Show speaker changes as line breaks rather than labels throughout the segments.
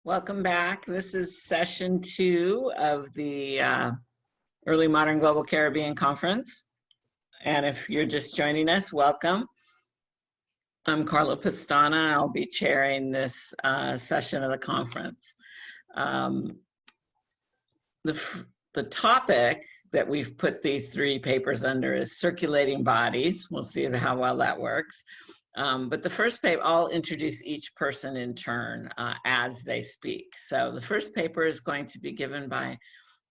Welcome back. This is session 2 of the Early Modern Global Caribbean Conference. And if you're just joining us, welcome. I'm Carla Pastana. I'll be chairing this session of the conference. The topic that we've put these 3 papers under is circulating bodies. We'll see how well that works. But the first paper, I'll introduce each person in turn as they speak. So the first paper is going to be given by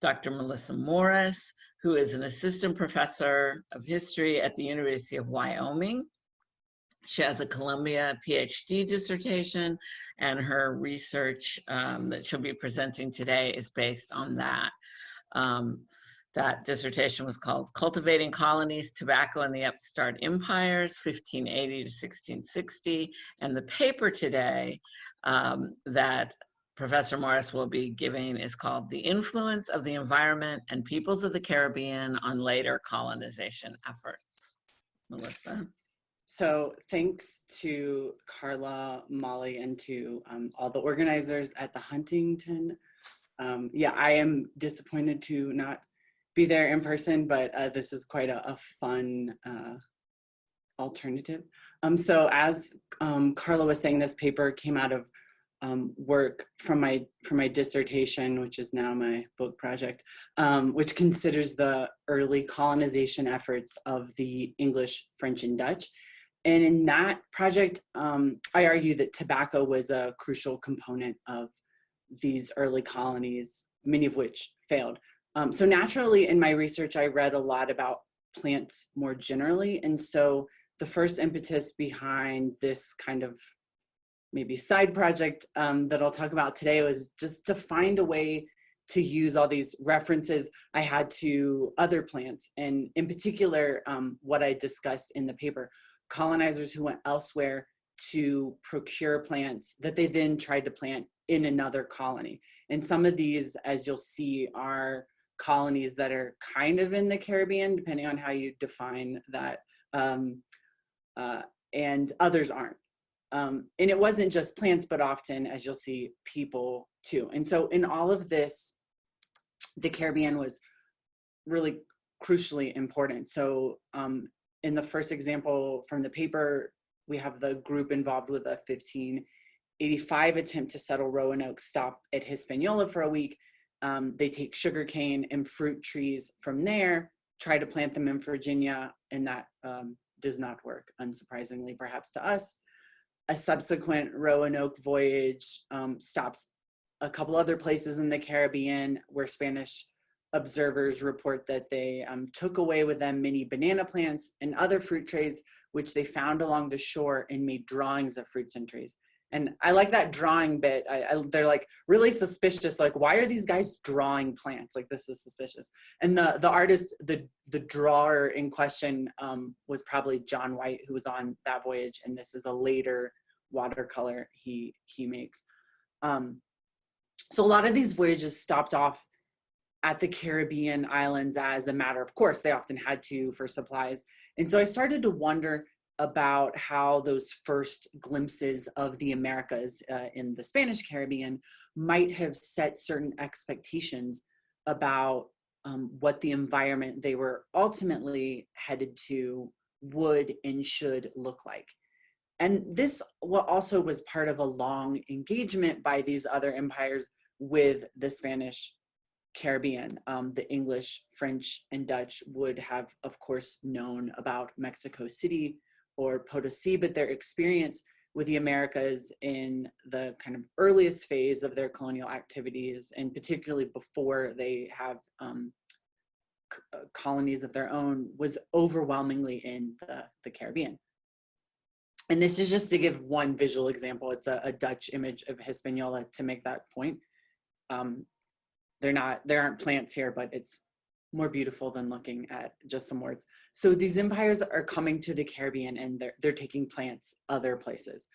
Dr. Melissa Morris, who is an assistant professor of history at the University of Wyoming. She has a Columbia PhD dissertation, and her research that she'll be presenting today is based on that. That dissertation was called Cultivating Colonies, Tobacco and the Upstart Empires, 1580 to 1660. And the paper today that Professor Morris will be giving is called The Influence of the Environment and Peoples of the Caribbean on Later Colonization Efforts. Melissa.
So thanks to Carla, Molly, and to all the organizers at the Huntington. Yeah, I am disappointed to not be there in person, but this is quite a fun alternative. So as Carla was saying, this paper came out of work from my dissertation, which is now my book project, which considers the early colonization efforts of the English, French, and Dutch. And in that project, I argue that tobacco was a crucial component of these early colonies, many of which failed. So naturally, in my research, I read a lot about plants more generally. And so the first impetus behind this kind of maybe side project that I'll talk about today was just to find a way to use all these references I had to other plants, and in particular, what I discuss in the paper, colonizers who went elsewhere to procure plants that they then tried to plant in another colony. And some of these, as you'll see, are colonies that are kind of in the Caribbean, depending on how you define that, and others aren't. And it wasn't just plants, but often, as you'll see, people too. And so in all of this, the Caribbean was really crucially important. So in the first example from the paper, we have the group involved with a 1585 attempt to settle Roanoke, stop at Hispaniola for a week. They take sugarcane and fruit trees from there, try to plant them in Virginia, and that does not work, unsurprisingly, perhaps to us. A subsequent Roanoke voyage stops a couple other places in the Caribbean where Spanish observers report that they took away with them many banana plants and other fruit trees, which they found along the shore and made drawings of fruits and trees. And I like that drawing bit. They're like really suspicious. Like, why are these guys drawing plants? Like, this is suspicious. And the artist, the drawer in question was probably John White, who was on that voyage. And this is a later watercolor he makes. So a lot of these voyages stopped off at the Caribbean islands as a matter of course. They often had to for supplies. And so I started to wonder about how those first glimpses of the Americas in the Spanish Caribbean might have set certain expectations about what the environment they were ultimately headed to would and should look like. And this also was part of a long engagement by these other empires with the Spanish Caribbean. The English, French, and Dutch would have, of course, known about Mexico City or Potosi, but their experience with the Americas in the kind of earliest phase of their colonial activities, and particularly before they have colonies of their own, was overwhelmingly in the Caribbean. And this is just to give one visual example. It's a Dutch image of Hispaniola to make that point. There aren't plants here, but it's more beautiful than looking at just some words. So these empires are coming to the Caribbean and they're taking plants other places.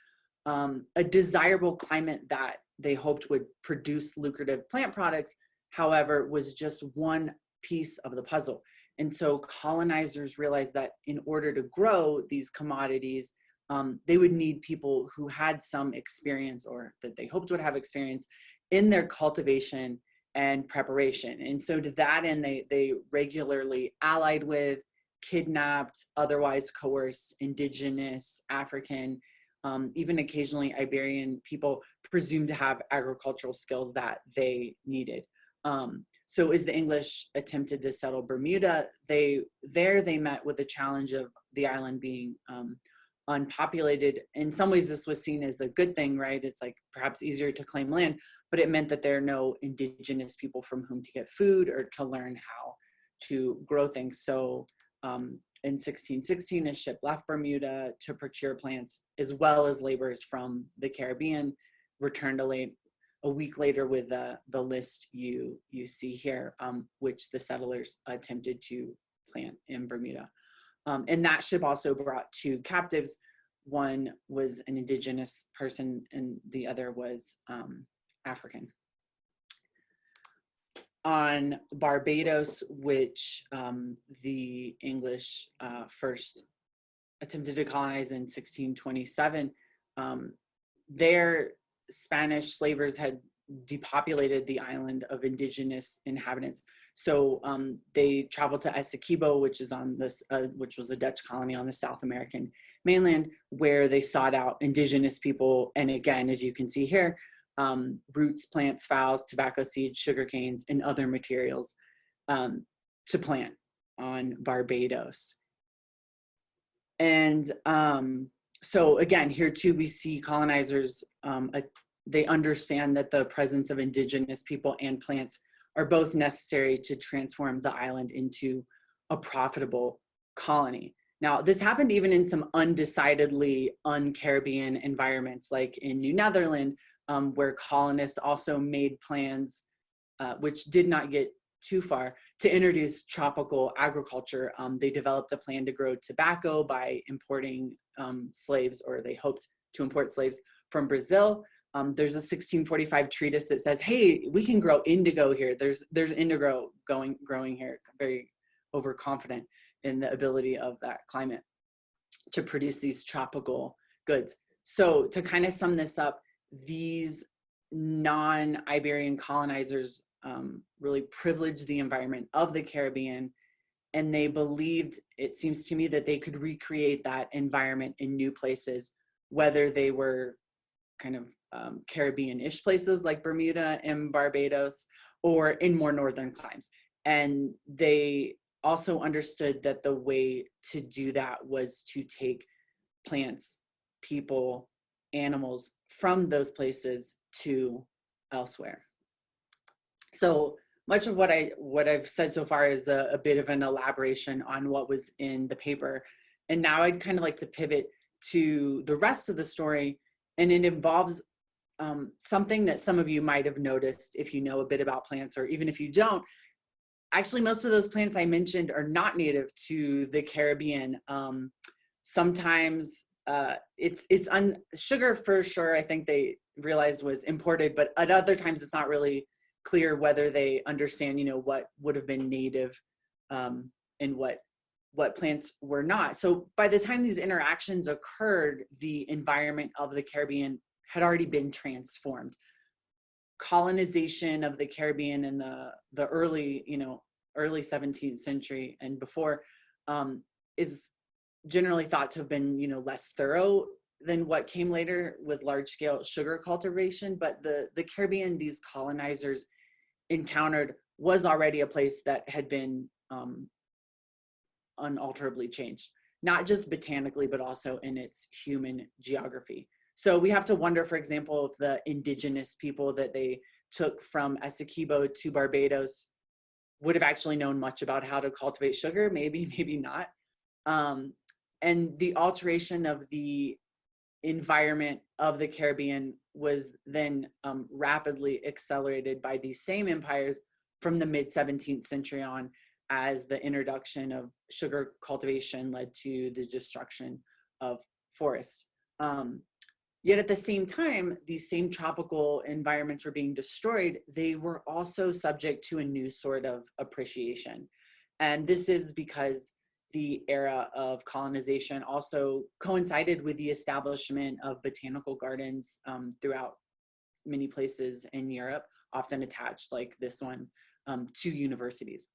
A desirable climate that they hoped would produce lucrative plant products, however, was just one piece of the puzzle. And so colonizers realized that in order to grow these commodities, they would need people who had some experience, or that they hoped would have experience in their cultivation and preparation. And so to that end, they regularly allied with, kidnapped, otherwise coerced indigenous, African, even occasionally Iberian people presumed to have agricultural skills that they needed. So as the English attempted to settle Bermuda, they met with the challenge of the island being unpopulated. In some ways, this was seen as a good thing, right? It's like perhaps easier to claim land, but it meant that there are no indigenous people from whom to get food or to learn how to grow things. So in 1616, a ship left Bermuda to procure plants as well as laborers from the Caribbean, returned a week later with the list you see here, which the settlers attempted to plant in Bermuda. And that ship also brought two captives. One was an indigenous person and the other was African. On Barbados, which the English first attempted to colonize in 1627, their Spanish slavers had depopulated the island of indigenous inhabitants. So they traveled to Essequibo, which is on this, which was a Dutch colony on the South American mainland, where they sought out indigenous people. And again, as you can see here, roots, plants, fowls, tobacco seeds, sugar canes, and other materials to plant on Barbados. And so again, here too, we see colonizers, they understand that the presence of indigenous people and plants are both necessary to transform the island into a profitable colony. Now, this happened even in some undecidedly un-Caribbean environments, like in New Netherland, where colonists also made plans, which did not get too far, to introduce tropical agriculture. They developed a plan to grow tobacco by importing slaves, or they hoped to import slaves from Brazil. There's a 1645 treatise that says, hey, we can grow indigo here. There's indigo growing here, very overconfident in the ability of that climate to produce these tropical goods. So to kind of sum this up, these non-Iberian colonizers really privileged the environment of the Caribbean, and they believed, it seems to me, that they could recreate that environment in new places, whether they were kind of Caribbean-ish places like Bermuda and Barbados, or in more northern climes. And they also understood that the way to do that was to take plants, people, animals from those places to elsewhere. So much of what I've said so far is a bit of an elaboration on what was in the paper. And now I'd kind of like to pivot to the rest of the story, and it involves something that some of you might have noticed if you know a bit about plants, or even if you don't. Actually, most of those plants I mentioned are not native to the Caribbean. Sometimes sugar for sure, I think they realized was imported, but at other times it's not really clear whether they understand, what would have been native and what plants were not. So by the time these interactions occurred, the environment of the Caribbean had already been transformed. Colonization of the Caribbean in the early 17th century and before is generally thought to have been, less thorough than what came later with large-scale sugar cultivation. But the Caribbean these colonizers encountered was already a place that had been unalterably changed, not just botanically, but also in its human geography. So we have to wonder, for example, if the indigenous people that they took from Essequibo to Barbados would have actually known much about how to cultivate sugar, maybe not. And the alteration of the environment of the Caribbean was then rapidly accelerated by these same empires from the mid-17th century on, as the introduction of sugar cultivation led to the destruction of forests. Yet at the same time, these same tropical environments were being destroyed. They were also subject to a new sort of appreciation. And this is because the era of colonization also coincided with the establishment of botanical gardens throughout many places in Europe, often attached like this one to universities.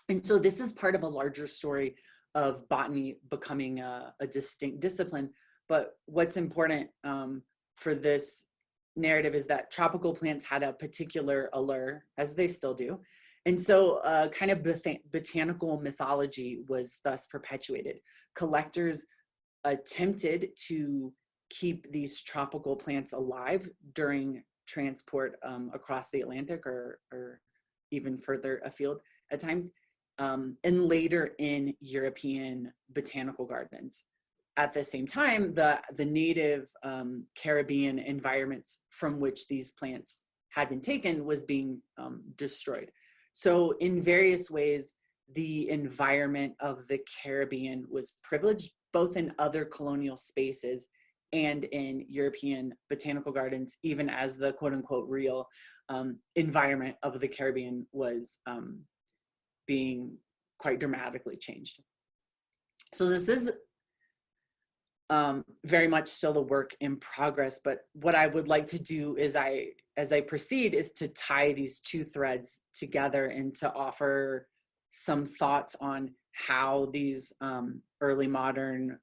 And so this is part of a larger story of botany becoming a distinct discipline. But what's important for this narrative is that tropical plants had a particular allure, as they still do. And so kind of botanical mythology was thus perpetuated. Collectors attempted to keep these tropical plants alive during transport across the Atlantic or even further afield at times, and later in European botanical gardens. At the same time, the native Caribbean environments from which these plants had been taken was being destroyed. So in various ways, the environment of the Caribbean was privileged, both in other colonial spaces and in European botanical gardens, even as the quote unquote real environment of the Caribbean was being quite dramatically changed. So this is very much still a work in progress, but what I would like to do is as I proceed is to tie these two threads together and to offer some thoughts on how these early modern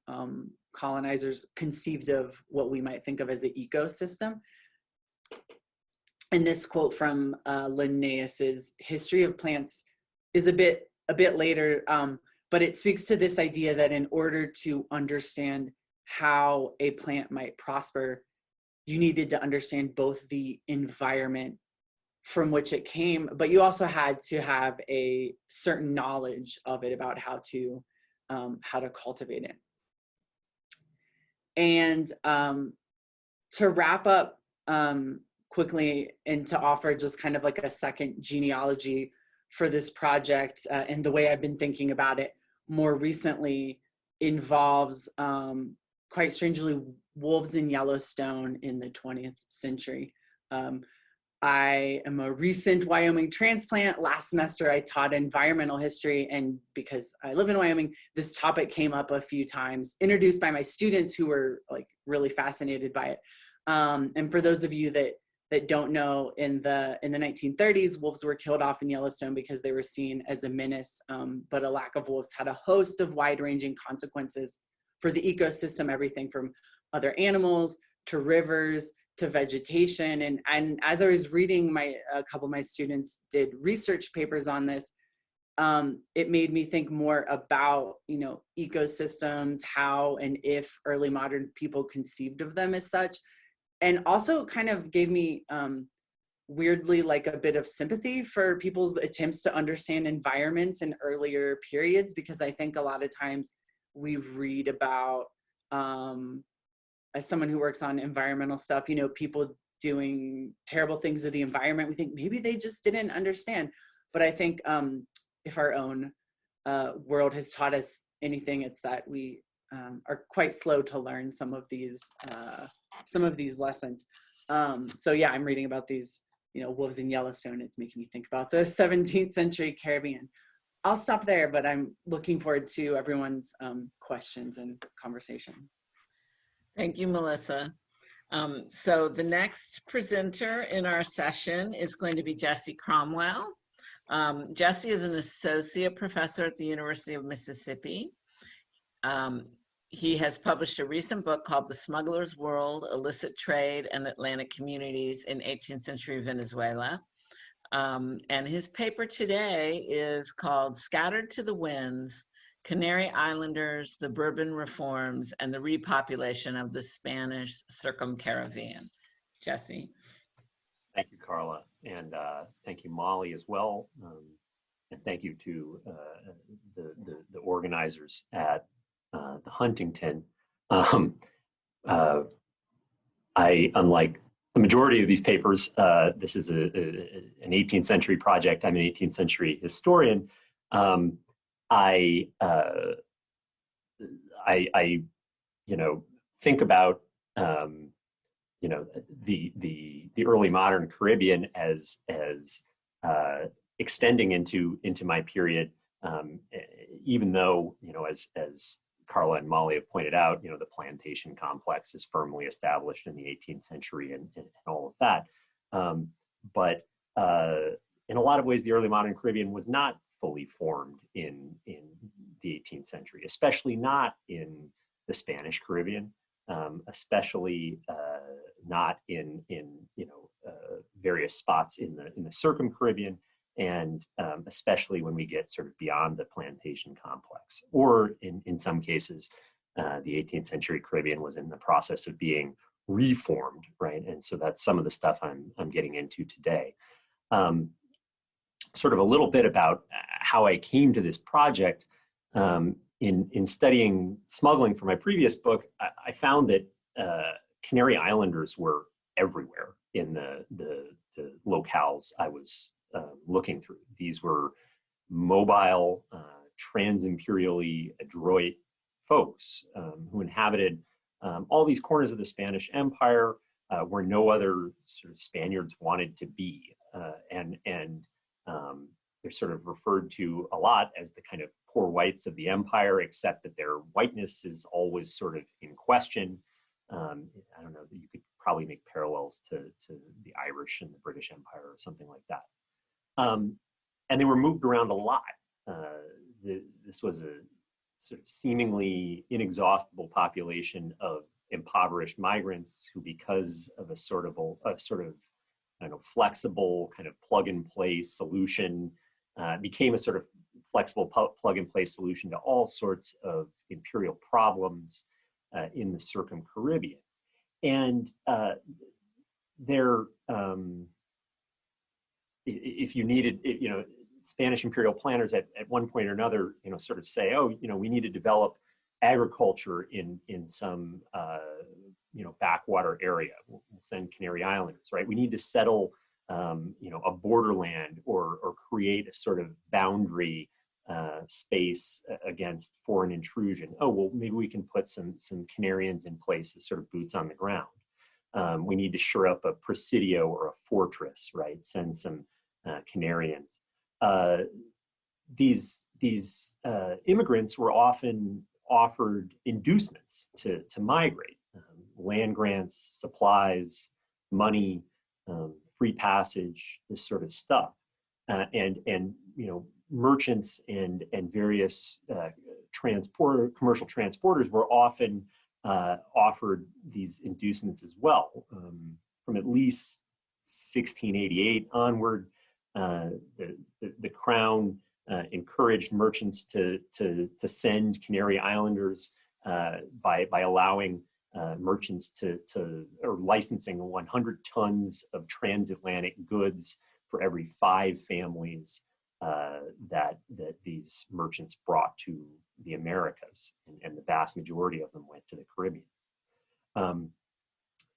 colonizers conceived of what we might think of as an ecosystem. And this quote from Linnaeus's History of Plants is a bit later, but it speaks to this idea that in order to understand how a plant might prosper, you needed to understand both the environment from which it came, but you also had to have a certain knowledge of it about how to cultivate it. And to wrap up quickly and to offer just kind of like a second genealogy for this project, and the way I've been thinking about it more recently involves quite strangely wolves in Yellowstone in the 20th century. I am a recent Wyoming transplant. Last semester I taught environmental history, and because I live in Wyoming, this topic came up a few times, introduced by my students who were like really fascinated by it. And for those of you that don't know, in the 1930s, wolves were killed off in Yellowstone because they were seen as a menace, but a lack of wolves had a host of wide-ranging consequences for the ecosystem, everything from other animals to rivers to vegetation. And as I was reading, a couple of my students did research papers on this, it made me think more about, ecosystems, how and if early modern people conceived of them as such, and also kind of gave me weirdly like a bit of sympathy for people's attempts to understand environments in earlier periods, because I think a lot of times we read about, as someone who works on environmental stuff, people doing terrible things to the environment. We think maybe they just didn't understand. But I think if our own world has taught us anything, it's that we are quite slow to learn some of these lessons. So yeah, I'm reading about these, wolves in Yellowstone. It's making me think about the 17th century Caribbean. I'll stop there, but I'm looking forward to everyone's questions and conversation.
Thank you, Melissa. So the next presenter in our session is going to be Jesse Cromwell. Jesse is an associate professor at the University of Mississippi. He has published a recent book called The Smuggler's World, Illicit Trade and Atlantic Communities in 18th Century Venezuela. And his paper today is called Scattered to the Winds, Canary Islanders, the Bourbon Reforms, and the Repopulation of the Spanish Circum-Caribbean. Jesse.
Thank you, Carla, and thank you, Molly, as well. And thank you to the organizers at the Huntington. Unlike the majority of these papers, this is an 18th century project. I'm an 18th century historian. I think about the early modern Caribbean as extending into my period even though, as Carla and Molly have pointed out, the plantation complex is firmly established in the 18th century and all of that. But in a lot of ways, the early modern Caribbean was not fully formed in the 18th century, especially not in the Spanish Caribbean, especially not in various spots in the circum-Caribbean, and especially when we get sort of beyond the plantation complex, or in some cases, the 18th century Caribbean was in the process of being reformed, right? And so that's some of the stuff I'm getting into today. Sort of a little bit about how I came to this project. In studying smuggling for my previous book, I found that Canary Islanders were everywhere in the locales I was looking through. These were mobile, trans-imperially adroit folks who inhabited all these corners of the Spanish Empire where no other sort of Spaniards wanted to be. And they're sort of referred to a lot as the kind of poor whites of the empire, except that their whiteness is always sort of in question. I don't know, you could probably make parallels to the Irish and the British Empire or something like that. And they were moved around a lot. This was a sort of seemingly inexhaustible population of impoverished migrants who, because of a sort of I don't know, flexible kind of plug-and-play solution, became a sort of flexible plug-and-play solution to all sorts of imperial problems in the circum-Caribbean. And if you needed, Spanish imperial planners at one point or another, sort of say, oh, we need to develop agriculture in some backwater area. We'll send Canary Islanders, right? We need to settle a borderland or create a sort of boundary space against foreign intrusion. Oh, well, maybe we can put some Canarians in place as sort of boots on the ground. We need to shore up a presidio or a fortress, right? Send some Canarians. These immigrants were often offered inducements to migrate, land grants, supplies, money, free passage, this sort of stuff, and merchants and various commercial transporters were often offered these inducements as well. From at least 1688 onward, the Crown encouraged merchants to send Canary Islanders by allowing merchants or licensing 100 tons of transatlantic goods for every 5 families that these merchants brought to the Americas, and the vast majority of them went to the Caribbean.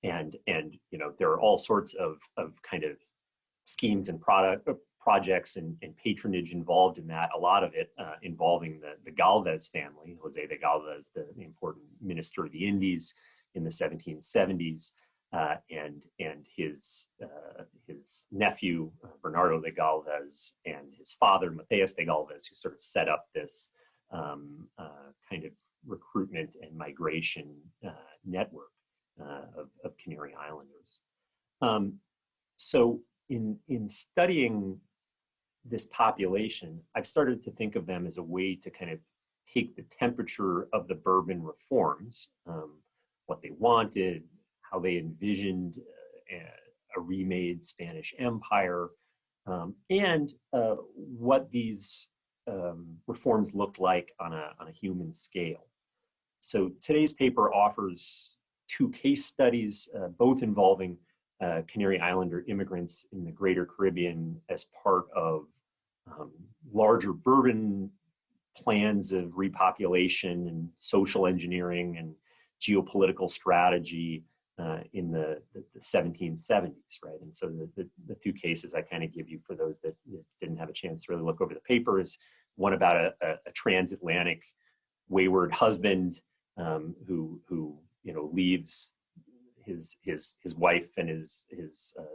And there are all sorts of kind of schemes and projects and patronage involved in that, a lot of it involving the Galvez family, Jose de Galvez, the important minister of the Indies in the 1770s, and his nephew, Bernardo de Galvez, and his father, Mateus de Galvez, who sort of set up this kind of recruitment and migration network of Canary Islanders. So in studying this population, I've started to think of them as a way to kind of take the temperature of the Bourbon reforms, what they wanted, how they envisioned a remade Spanish Empire, and what these reforms looked like on a human scale. So today's paper offers 2 case studies, both involving Canary Islander immigrants in the Greater Caribbean as part of larger Bourbon plans of repopulation and social engineering and geopolitical strategy in the 1770s, right? And so the 2 cases I kind of give you for those that didn't have a chance to really look over the paper is one about a transatlantic wayward husband who leaves his wife and his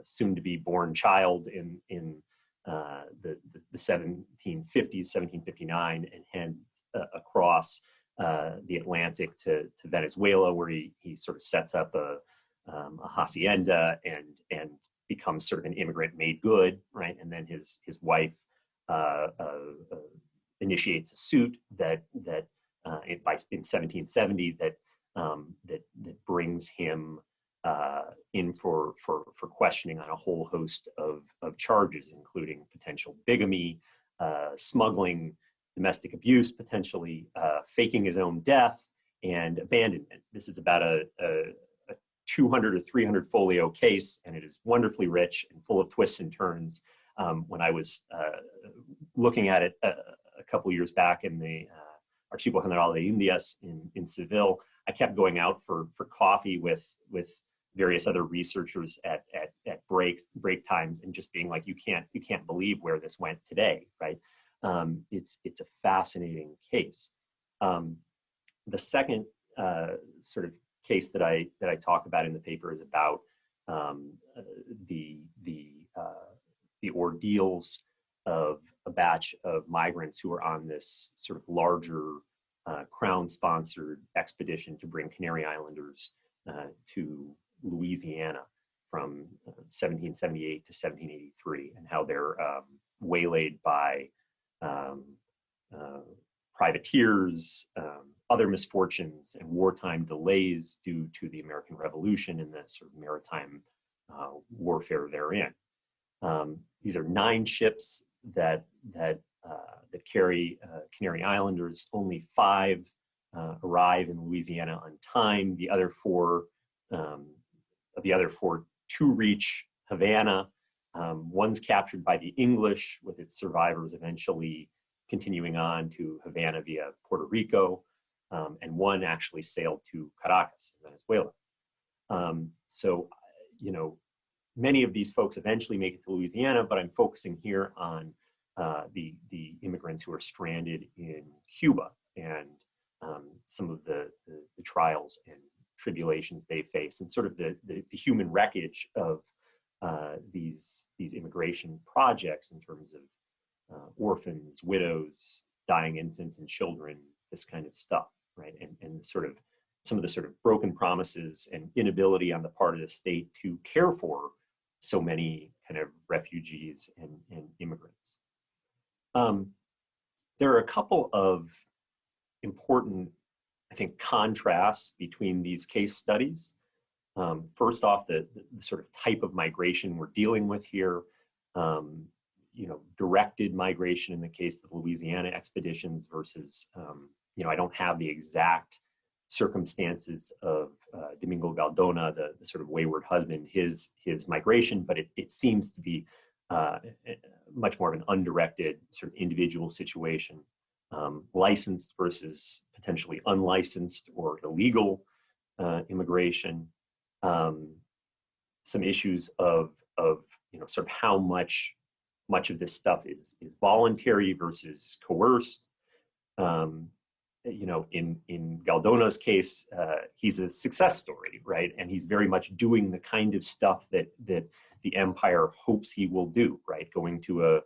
soon-to-be born child in the 1750s, 1759, and heads across the Atlantic to Venezuela, where he sort of sets up a hacienda and becomes sort of an immigrant made good, right? And then his wife initiates a suit that in 1770 that brings him in for questioning on a whole host of charges, including potential bigamy, smuggling, domestic abuse, potentially faking his own death, and abandonment. This is about a 200 or 300 folio case, and it is wonderfully rich and full of twists and turns. When I was looking at it a couple years back in the Archivo General de Indias in Seville, I kept going out for coffee with various other researchers at break times, and just being like, you can't believe where this went today, right? It's a fascinating case. The second sort of case that I talk about in the paper is about the ordeals of a batch of migrants who are on this sort of larger Crown-sponsored expedition to bring Canary Islanders to Louisiana from 1778 to 1783, and how they're waylaid by privateers, other misfortunes, and wartime delays due to the American Revolution and the sort of maritime warfare therein. These are 9 ships that carry Canary Islanders. Only 5 arrive in Louisiana on time. The other 4 to reach Havana. One's captured by the English, with its survivors eventually continuing on to Havana via Puerto Rico, and one actually sailed to Caracas in Venezuela. So, you know, many of these folks eventually make it to Louisiana, but I'm focusing here on the immigrants who are stranded in Cuba, and some of the trials and tribulations they face, and sort of the human wreckage of these immigration projects in terms of orphans, widows, dying infants and children, this kind of stuff, right? And sort of some of the sort of broken promises and inability on the part of the state to care for so many kind of refugees and immigrants. There are a couple of important, I think, contrasts between these case studies. First off, the sort of type of migration we're dealing with here. You know, directed migration in the case of the Louisiana expeditions versus, you know, I don't have the exact circumstances of Domingo Galdona, the sort of wayward husband, his migration, but it seems to be much more of an undirected sort of individual situation. Licensed versus potentially unlicensed or illegal immigration. Some issues of you know, sort of how much of this stuff is voluntary versus coerced. You know, in Galdona's case, he's a success story, right? And he's very much doing the kind of stuff that the empire hopes he will do, right? Going to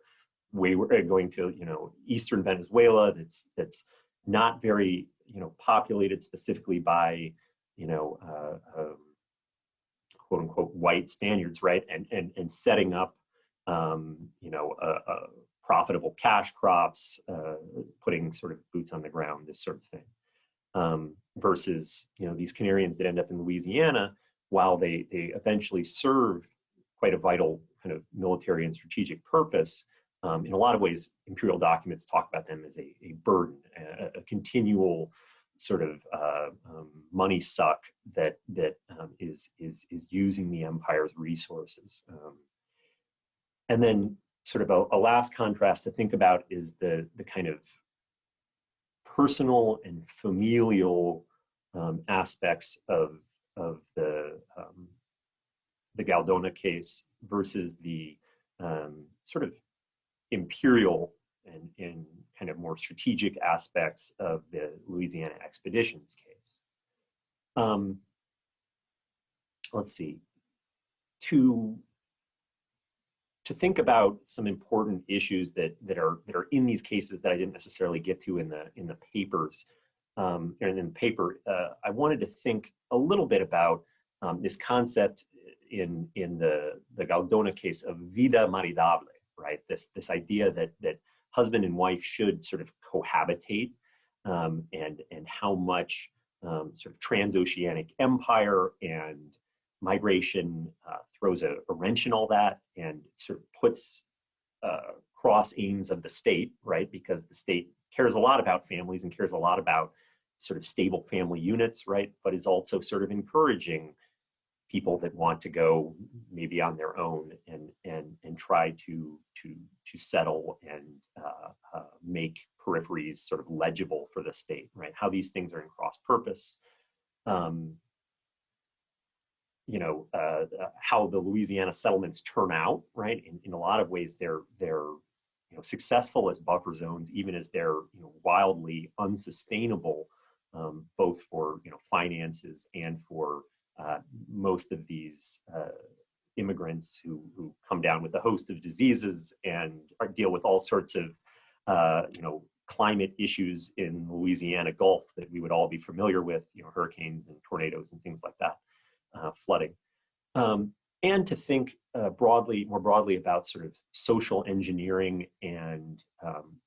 you know, eastern Venezuela that's not very, you know, populated specifically by, you know, quote unquote white Spaniards, right? And setting up you know, profitable cash crops, putting sort of boots on the ground, this sort of thing. Versus, you know, these Canarians that end up in Louisiana, while they eventually serve quite a vital kind of military and strategic purpose, in a lot of ways, imperial documents talk about them as a burden, a continual sort of money suck that is using the empire's resources. And then sort of a last contrast to think about is the kind of personal and familial aspects of the Galdona case versus the sort of imperial and kind of more strategic aspects of the Louisiana expeditions case. Let's see, to to think about some important issues that are in these cases that I didn't necessarily get to in the papers. And in the paper, I wanted to think a little bit about this concept in the Galdona case of vida maridable, right? This idea that husband and wife should sort of cohabitate, and how much sort of transoceanic empire and migration throws a wrench in all that, and sort of puts cross aims of the state, right? Because the state cares a lot about families and cares a lot about sort of stable family units, right? But is also sort of encouraging people that want to go maybe on their own and try to settle and make peripheries sort of legible for the state, right? How these things are in cross purpose. How the Louisiana settlements turn out, right? In a lot of ways, they're successful as buffer zones, even as they're wildly unsustainable, both for finances and for most of these immigrants who come down with a host of diseases and deal with all sorts of climate issues in the Louisiana Gulf that we would all be familiar with, hurricanes and tornadoes and things like that. Flooding, and to think more broadly about sort of social engineering and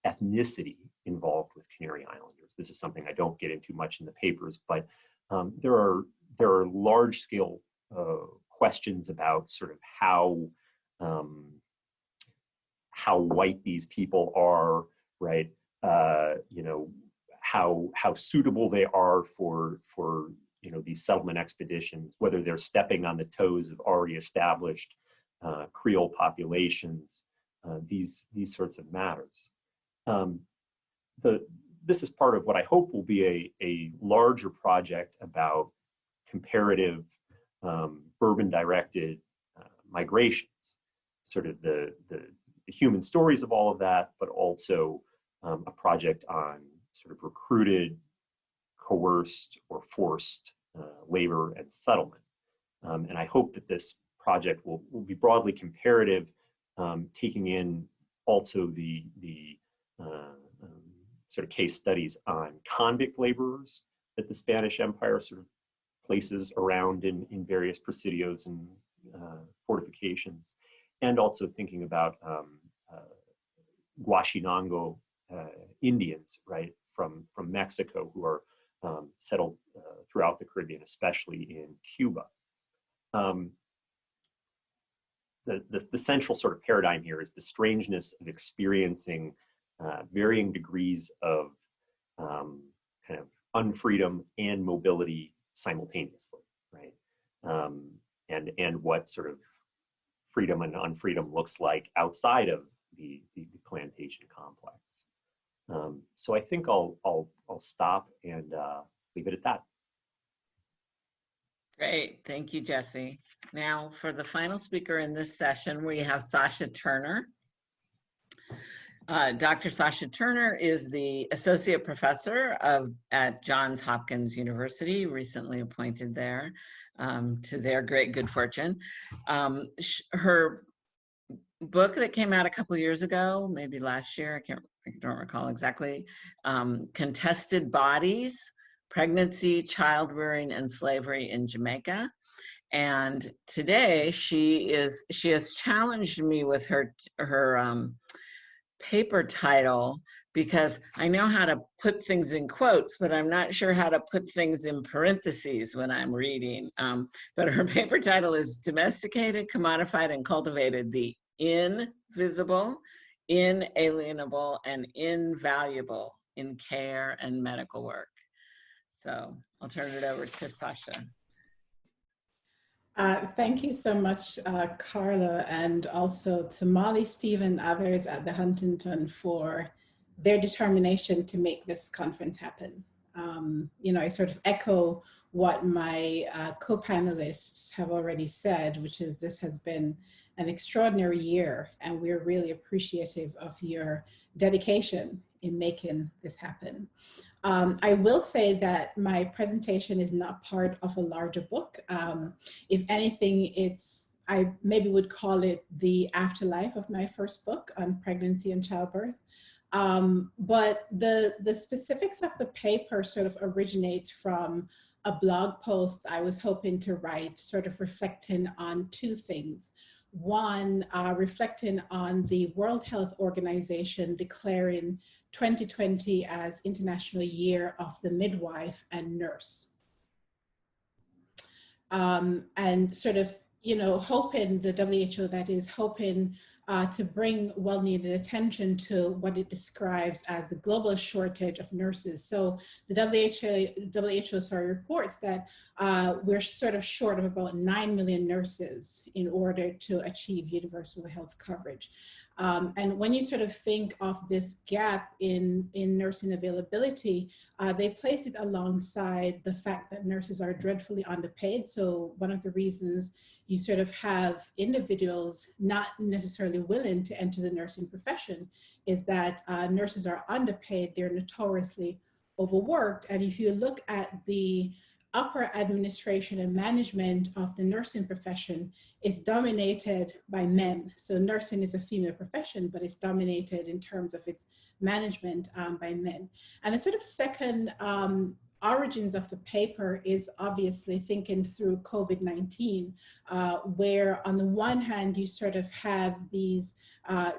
ethnicity involved with Canary Islanders. This is something I don't get into much in the papers, but there are large scale questions about sort of how white these people are, right? How suitable they are for these settlement expeditions, whether they're stepping on the toes of already established Creole populations, these sorts of matters. This is part of what I hope will be a larger project about comparative Bourbon-directed migrations, sort of the human stories of all of that, but also a project on sort of recruited, coerced, or forced labor and settlement. And I hope that this project will be broadly comparative, taking in also the sort of case studies on convict laborers that the Spanish Empire sort of places around in various presidios and fortifications, and also thinking about Huachinango Indians, right, from Mexico, who are settled throughout the Caribbean, especially in Cuba. The central sort of paradigm here is the strangeness of experiencing varying degrees of kind of unfreedom and mobility simultaneously, right? And what sort of freedom and unfreedom looks like outside of the plantation complex. So I think I'll stop and leave it at that.
Great, thank you, Jesse. Now for the final speaker in this session, we have Sasha Turner. Dr. Sasha Turner is the associate professor at Johns Hopkins University, recently appointed there, to their great good fortune. Her book that came out a couple years ago, maybe last year, I don't recall exactly, Contested Bodies, Pregnancy, Child Rearing, and Slavery in Jamaica. And today she has challenged me with her paper title, because I know how to put things in quotes, but I'm not sure how to put things in parentheses when I'm reading. But her paper title is Domesticated, Commodified, and Cultivated, the Invisible, Inalienable, and Invaluable in Care and Medical Work. So I'll turn it over to Sasha.
Thank you so much, Carla, and also to Molly, Steve, and others at the Huntington for their determination to make this conference happen. I sort of echo what my co-panelists have already said, which is this has been an extraordinary year, and we're really appreciative of your dedication in making this happen. I will say that my presentation is not part of a larger book. If anything, it's I maybe would call it the afterlife of my first book on pregnancy and childbirth. But the specifics of the paper sort of originates from a blog post I was hoping to write, sort of reflecting on two things. One, reflecting on the World Health Organization declaring 2020 as International Year of the Midwife and Nurse. And sort of, you know, hoping, the WHO that is, hoping to bring well-needed attention to what it describes as the global shortage of nurses. So the WHO reports that we're sort of short of about 9 million nurses in order to achieve universal health coverage. And when you sort of think of this gap in nursing availability, they place it alongside the fact that nurses are dreadfully underpaid. So one of the reasons you sort of have individuals not necessarily willing to enter the nursing profession is that nurses are underpaid, they're notoriously overworked. And if you look at the upper administration and management of the nursing profession, is dominated by men. So nursing is a female profession, but it's dominated in terms of its management by men. And the sort of second origins of the paper is obviously thinking through COVID-19, where on the one hand, you sort of have these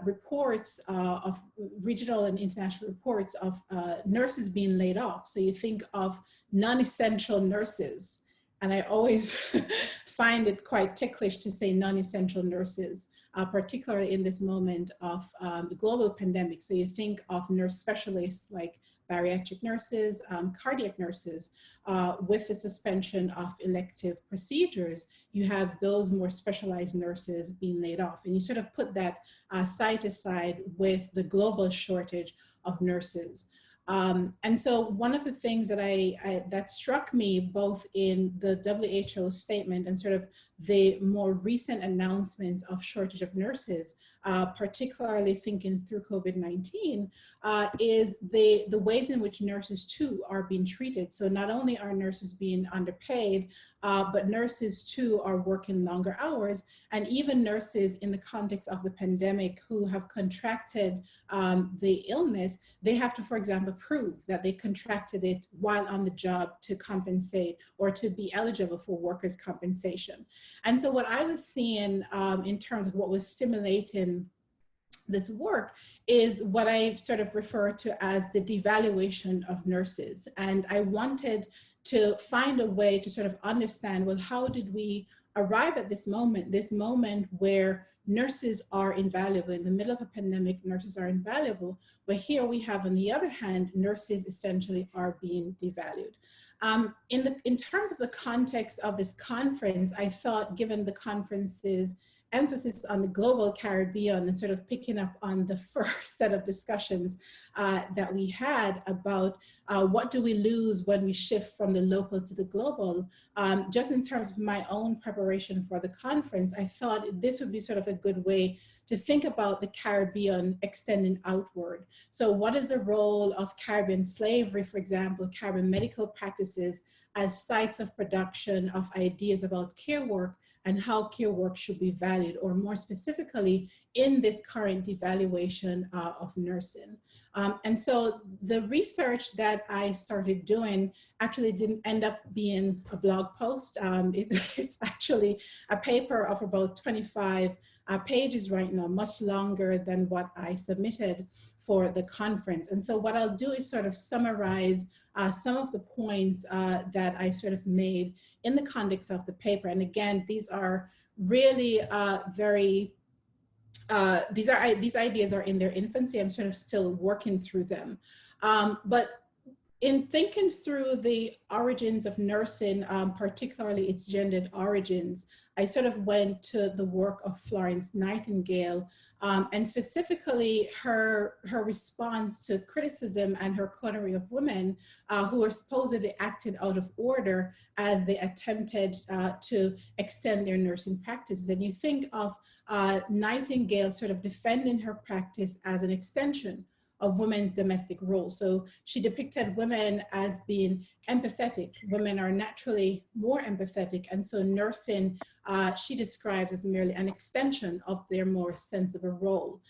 reports of regional and international reports of nurses being laid off. So you think of non-essential nurses. And I always find it quite ticklish to say non-essential nurses, particularly in this moment of the global pandemic. So you think of nurse specialists like bariatric nurses, cardiac nurses. With the suspension of elective procedures, you have those more specialized nurses being laid off. And you sort of put that side to side with the global shortage of nurses. And so one of the things that that struck me both in the WHO statement and sort of the more recent announcements of shortage of nurses, particularly thinking through COVID-19, is the ways in which nurses too are being treated. So not only are nurses being underpaid, but nurses too are working longer hours, and even nurses in the context of the pandemic who have contracted the illness, they have to, for example, prove that they contracted it while on the job to compensate or to be eligible for workers' compensation. And so what I was seeing in terms of what was stimulating this work is what I sort of refer to as the devaluation of nurses. And I wanted to find a way to sort of understand, well, how did we arrive at this moment where nurses are invaluable? In the middle of a pandemic, nurses are invaluable, but here we have, on the other hand, nurses essentially are being devalued. In terms of the context of this conference, I thought, given the conference's emphasis on the global Caribbean and sort of picking up on the first set of discussions that we had about what do we lose when we shift from the local to the global, just in terms of my own preparation for the conference, I thought this would be sort of a good way to think about the Caribbean extending outward. So what is the role of Caribbean slavery, for example, Caribbean medical practices as sites of production of ideas about care work, and how care work should be valued, or more specifically, in this current devaluation of nursing. And so the research that I started doing actually didn't end up being a blog post. It's actually a paper of about 25 pages right now, much longer than what I submitted for the conference. And so what I'll do is sort of summarize some of the points that I sort of made in the context of the paper. And again, these are really these ideas are in their infancy. I'm sort of still working through them. But in thinking through the origins of nursing, particularly its gendered origins, I sort of went to the work of Florence Nightingale, and specifically her response to criticism and her coterie of women who were supposedly acted out of order as they attempted to extend their nursing practices. And you think of Nightingale sort of defending her practice as an extension of women's domestic roles. So she depicted women as being empathetic. Women are naturally more empathetic, and so nursing she describes as merely an extension of their more sensible role.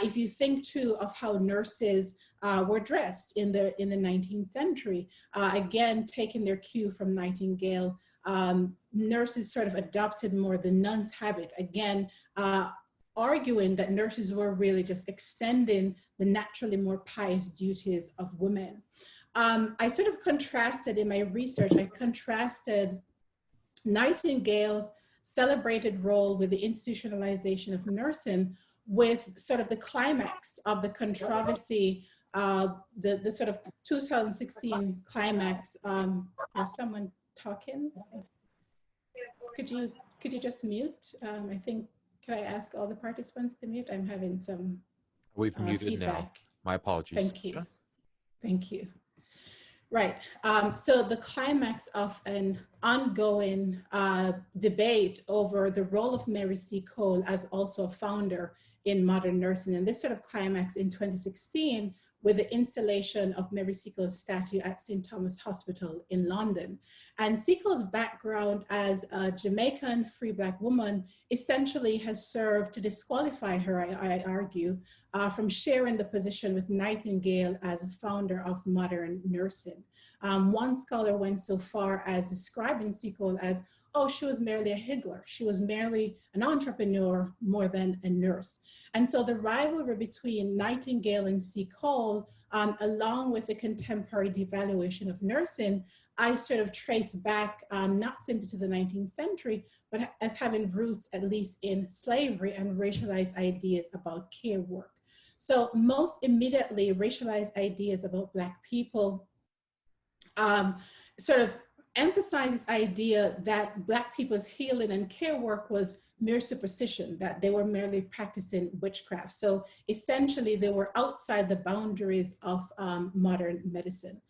If you think too of how nurses were dressed in the 19th century, again taking their cue from Nightingale, nurses sort of adopted more the nun's habit, again arguing that nurses were really just extending the naturally more pious duties of women. I sort of contrasted in my research, I contrasted Nightingale's celebrated role with the institutionalization of nursing with sort of the climax of the controversy, the sort of 2016 climax. There's someone talking. Could you just mute? I think, can I ask all the participants to mute? I'm having some
We've muted
feedback.
now. My apologies.
Thank you. Thank you. Right. So the climax of an ongoing debate over the role of Mary C. Cole as also a founder in modern nursing, and this sort of climax in 2016 with the installation of Mary C. Cole's statue at St. Thomas Hospital in London. And C. Cole's background as a Jamaican free Black woman essentially has served to disqualify her, I argue, from sharing the position with Nightingale as a founder of modern nursing. One scholar went so far as describing C. Cole as, oh, she was merely a higgler. She was merely an entrepreneur more than a nurse. And so the rivalry between Nightingale and C. Cole, along with the contemporary devaluation of nursing, I sort of trace back not simply to the 19th century, but as having roots at least in slavery and racialized ideas about care work. So most immediately, racialized ideas about Black people sort of emphasize this idea that Black people's healing and care work was mere superstition, that they were merely practicing witchcraft. So essentially they were outside the boundaries of modern medicine.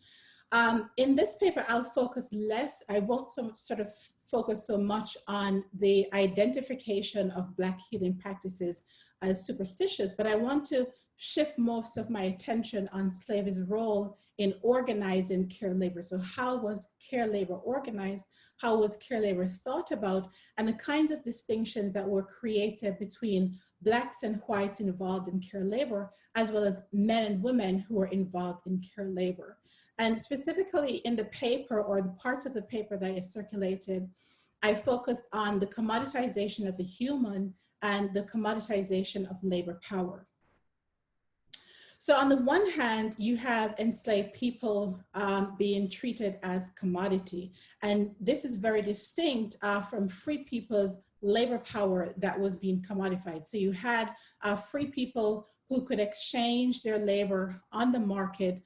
In this paper, I'll focus less, I won't sort of focus so much on the identification of Black healing practices as superstitious, but I want to shift most of my attention on slavery's role in organizing care labor. So how was care labor organized? How was care labor thought about? And the kinds of distinctions that were created between Blacks and whites involved in care labor, as well as men and women who were involved in care labor. And specifically in the paper, or the parts of the paper that is circulated, I focused on the commoditization of the human and the commoditization of labor power. So on the one hand, you have enslaved people being treated as commodity. And this is very distinct from free people's labor power that was being commodified. So you had free people who could exchange their labor on the market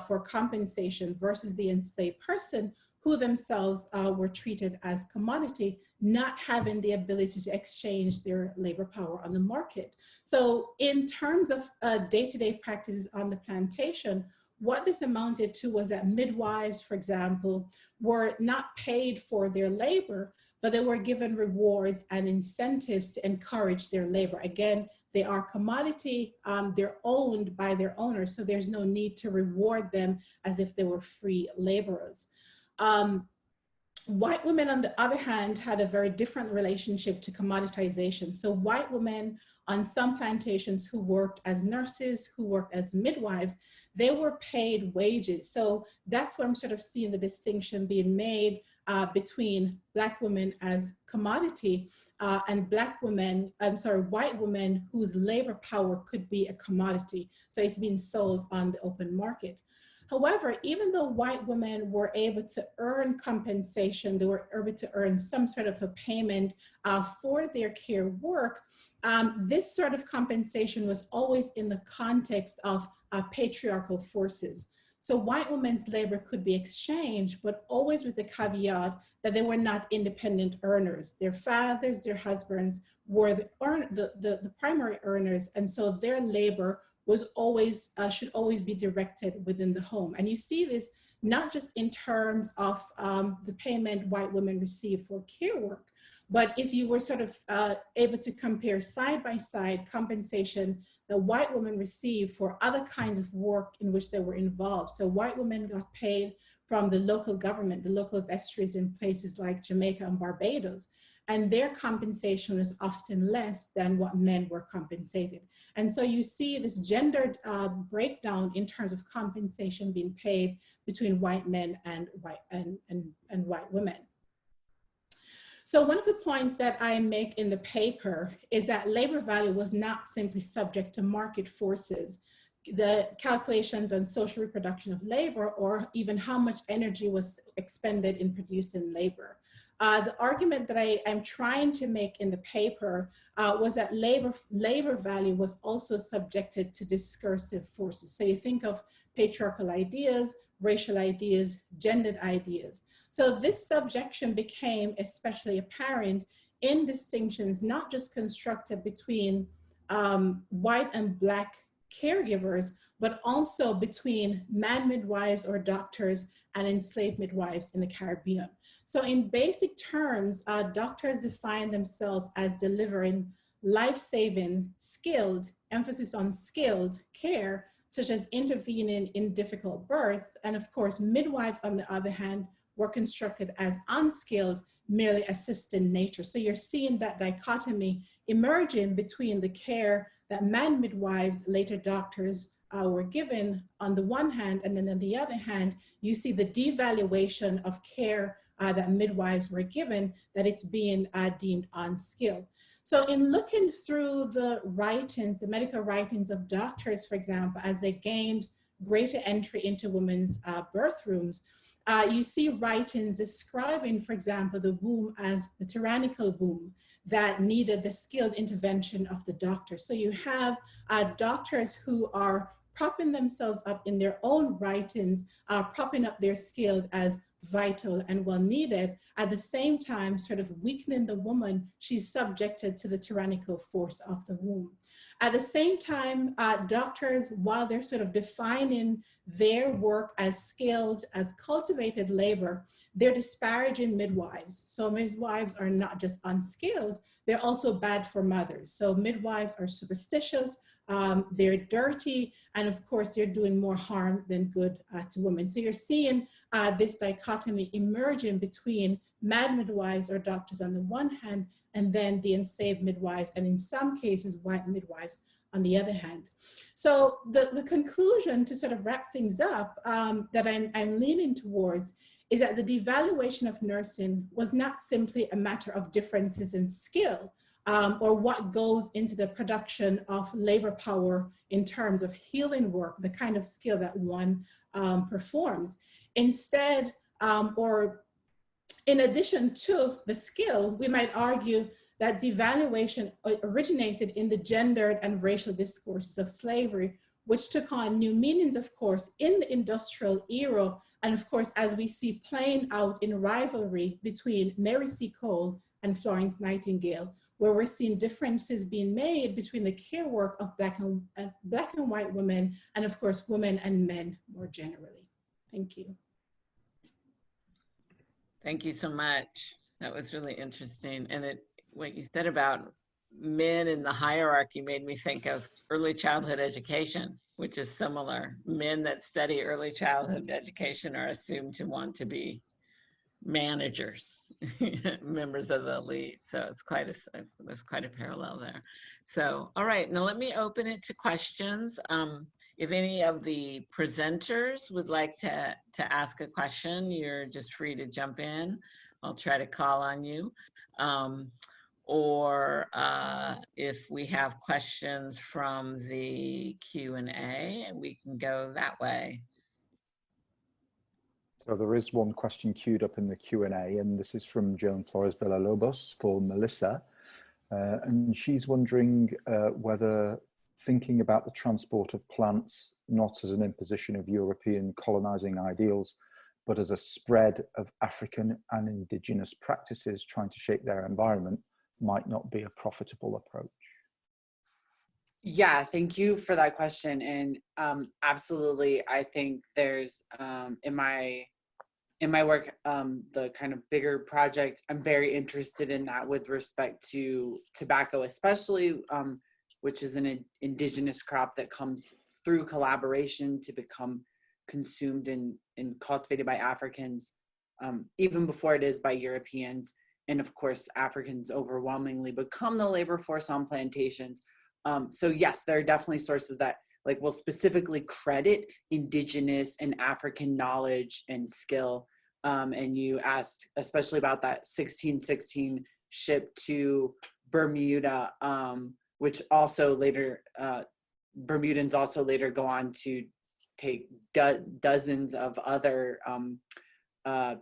for compensation versus the enslaved person who themselves were treated as commodity, not having the ability to exchange their labor power on the market. So in terms of day-to-day practices on the plantation, what this amounted to was that midwives, for example, were not paid for their labor, but they were given rewards and incentives to encourage their labor. Again, they are commodity, they're owned by their owners, so there's no need to reward them as if they were free laborers. White women, on the other hand, had a very different relationship to commoditization. So white women on some plantations who worked as nurses, who worked as midwives, they were paid wages. So that's where I'm sort of seeing the distinction being made between Black women as commodity and white women whose labor power could be a commodity. So it's being sold on the open market. However, even though white women were able to earn compensation, they were able to earn some sort of a payment for their care work, this sort of compensation was always in the context of patriarchal forces. So white women's labor could be exchanged, but always with the caveat that they were not independent earners. Their fathers, their husbands were the primary earners, and so their labor was always, should always be directed within the home. And you see this not just in terms of the payment white women receive for care work, But if you were sort of able to compare side by side compensation that white women received for other kinds of work in which they were involved. So white women got paid from the local government, the local vestries in places like Jamaica and Barbados, and their compensation was often less than what men were compensated. And so you see this gendered breakdown in terms of compensation being paid between white men and white women. So one of the points that I make in the paper is that labor value was not simply subject to market forces, the calculations on social reproduction of labor, or even how much energy was expended in producing labor. The argument that I am trying to make in the paper was that labor value was also subjected to discursive forces. So you think of patriarchal ideas, racial ideas, gendered ideas. So this subjection became especially apparent in distinctions not just constructed between white and Black caregivers, but also between man midwives or doctors and enslaved midwives in the Caribbean. So in basic terms, doctors define themselves as delivering life-saving, skilled, emphasis on skilled care, such as intervening in difficult births. And of course, midwives, on the other hand, were constructed as unskilled, merely assisting nature. So you're seeing that dichotomy emerging between the care that man midwives, later doctors, were given on the one hand, and then on the other hand, you see the devaluation of care that midwives were given, that it's being deemed unskilled. So in looking through the writings, the medical writings of doctors, for example, as they gained greater entry into women's birth rooms, you see writings describing, for example, the womb as the tyrannical womb that needed the skilled intervention of the doctor. So you have doctors who are propping themselves up in their own writings, propping up their skilled as vital and well needed, at the same time sort of weakening the woman she's subjected to the tyrannical force of the womb. At the same time, doctors, while they're sort of defining their work as skilled, as cultivated labor, they're disparaging midwives. So midwives are not just unskilled, they're also bad for mothers. So midwives are superstitious, they're dirty, and of course they're doing more harm than good to women. So you're seeing this dichotomy emerging between mad midwives or doctors on the one hand, and then the enslaved midwives, and in some cases, white midwives on the other hand. So the conclusion, to sort of wrap things up, that I'm leaning towards is that the devaluation of nursing was not simply a matter of differences in skill, or what goes into the production of labor power in terms of healing work, the kind of skill that one performs. Instead, or in addition to the skill, we might argue that devaluation originated in the gendered and racial discourses of slavery, which took on new meanings, of course, in the industrial era. And of course, as we see playing out in rivalry between Mary C. Cole and Florence Nightingale, where we're seeing differences being made between the care work of Black and white women, and of course, women and men more generally. Thank you.
Thank you so much. That was really interesting. And what you said about men in the hierarchy made me think of early childhood education, which is similar. Men that study early childhood education are assumed to want to be managers, members of the elite. So there's quite a parallel there. So, all right, now let me open it to questions. If any of the presenters would like to ask a question, you're just free to jump in. I'll try to call on you. Or if we have questions from the Q&A, we can go that way.
So there is one question queued up in the Q&A, and this is from Joan Flores Villalobos for Melissa. And she's wondering whether thinking about the transport of plants, not as an imposition of European colonizing ideals, but as a spread of African and indigenous practices trying to shape their environment, might not be a profitable approach.
Yeah, thank you for that question. And absolutely, I think there's, in my in my work, the kind of bigger project, I'm very interested in that with respect to tobacco, especially, which is an indigenous crop that comes through collaboration to become consumed and cultivated by Africans, even before it is by Europeans. And of course, Africans overwhelmingly become the labor force on plantations. So yes, there are definitely sources that like will specifically credit indigenous and African knowledge and skill. And you asked especially about that 1616 ship to Bermuda, which also later, Bermudans also later go on to take dozens of other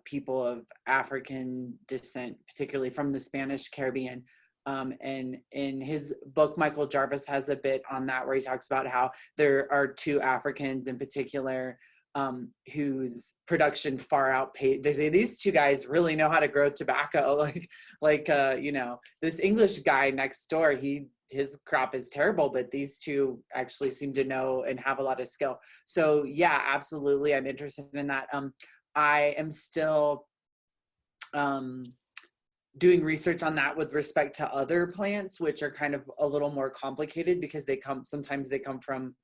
people of African descent, particularly from the Spanish Caribbean. And in his book, Michael Jarvis has a bit on that where he talks about how there are two Africans in particular whose production far outpaced. They say these two guys really know how to grow tobacco. You know, this English guy next door, his crop is terrible, but these two actually seem to know and have a lot of skill. So yeah, absolutely, I'm interested in that. I am still doing research on that with respect to other plants, which are kind of a little more complicated because sometimes they come from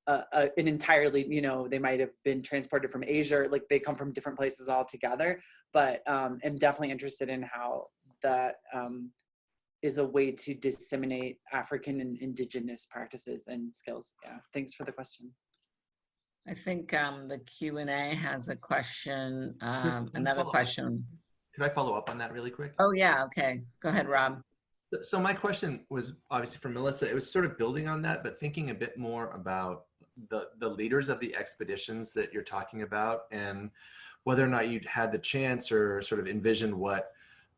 an entirely, you know, they might have been transported from Asia, like they come from different places altogether. But I'm definitely interested in how that is a way to disseminate African and indigenous practices and skills. Yeah, thanks for the question.
I think the Q&A has a question, another question.
Could I follow up on that really quick?
Oh yeah, okay. Go ahead, Rob.
So my question was obviously from Melissa. It was sort of building on that, but thinking a bit more about the leaders of the expeditions that you're talking about and whether or not you'd had the chance or sort of envisioned what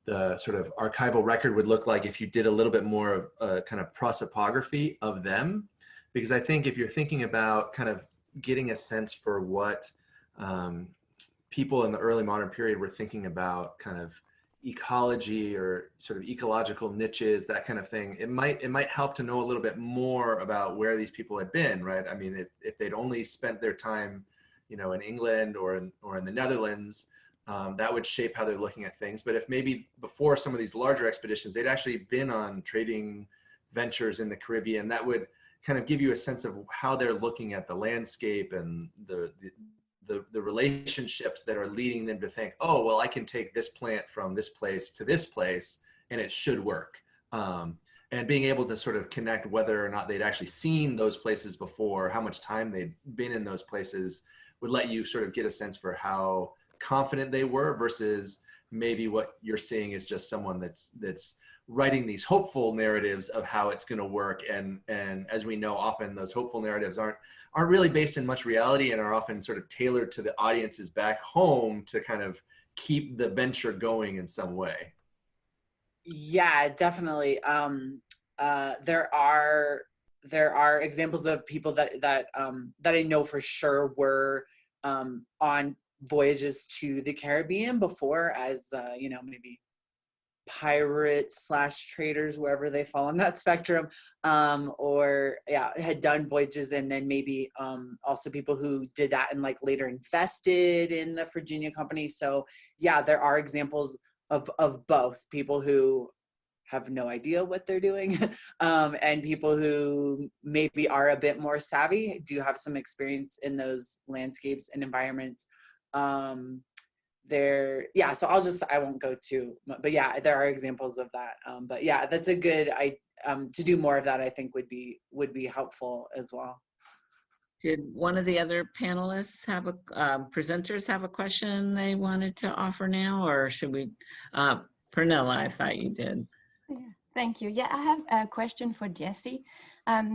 the sort of archival record would look like if you did a little bit more of a kind of prosopography of them. Because I think if you're thinking about kind of getting a sense for what people in the early modern period were thinking about kind of ecology or sort of ecological niches, that kind of thing, it might help to know a little bit more about where these people had been, right? I mean, if they'd only spent their time, you know, in England or in the Netherlands, that would shape how they're looking at things. But if maybe before some of these larger expeditions, they'd actually been on trading ventures in the Caribbean, that would kind of give you a sense of how they're looking at the landscape and the relationships that are leading them to think, oh, well, I can take this plant from this place to this place and it should work. And being able to sort of connect whether or not they'd actually seen those places before, how much time they'd been in those places, would let you sort of get a sense for how confident they were versus maybe what you're seeing is just someone that's writing these hopeful narratives of how it's going to work. And as we know, often those hopeful narratives aren't really based in much reality and are often sort of tailored to the audiences back home to kind of keep the venture going in some way.
Yeah, definitely. There are examples of people that I know for sure were on voyages to the Caribbean before as you know, maybe pirates / traders, wherever they fall on that spectrum, or yeah, had done voyages, and then maybe also people who did that and like later invested in the Virginia Company. So yeah, there are examples of both people who have no idea what they're doing and people who maybe are a bit more savvy, do have some experience in those landscapes and environments. Yeah, so I won't go too, but yeah, there are examples of that. But yeah, that's a good, to do more of that, I think would be helpful as well.
Did one of the other panelists have presenters have a question they wanted to offer now, or should we, Pernilla, I thought you did.
Yeah, thank you. Yeah, I have a question for Jessie,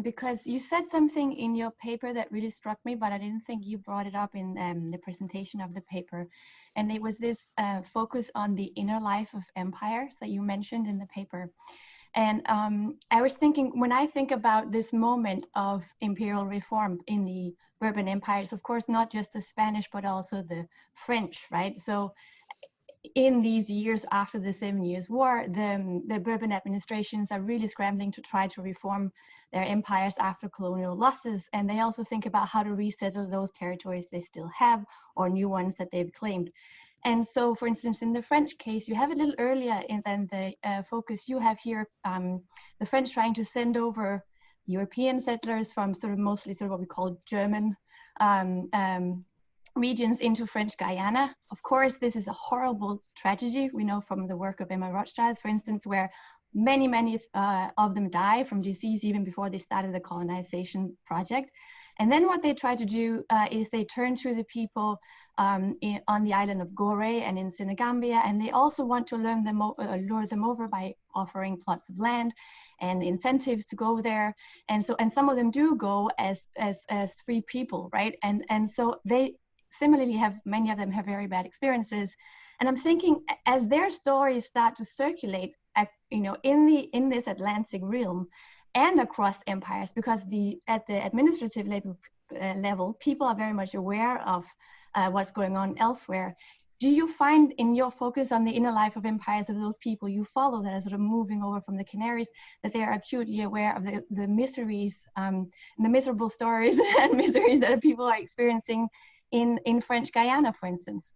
because you said something in your paper that really struck me, but I didn't think you brought it up in the presentation of the paper. And it was this focus on the inner life of empires that you mentioned in the paper. And I was thinking, when I think about this moment of imperial reform in the Bourbon empires, of course, not just the Spanish, but also the French, right? So in these years after the 7 Years' War, the Bourbon administrations are really scrambling to try to reform their empires after colonial losses. And they also think about how to resettle those territories they still have or new ones that they've claimed. And so, for instance, in the French case, you have a little earlier than the focus you have here, the French trying to send over European settlers from sort of mostly sort of what we call German regions into French Guyana. Of course, this is a horrible tragedy. We know from the work of Emma Rothschild, for instance, where many of them die from disease even before they started the colonization project. And then what they try to do is they turn to the people on the island of Gore and in Senegambia, and they also want to lure them over by offering plots of land and incentives to go there. And some of them do go as free people, right? And so they similarly many of them have very bad experiences. And I'm thinking, as their stories start to circulate, in this Atlantic realm and across empires, because at the administrative level, people are very much aware of what's going on elsewhere. Do you find in your focus on the inner life of empires of those people you follow that are sort of moving over from the Canaries, that they are acutely aware of the miseries, the miserable stories and miseries that people are experiencing in French Guyana, for instance?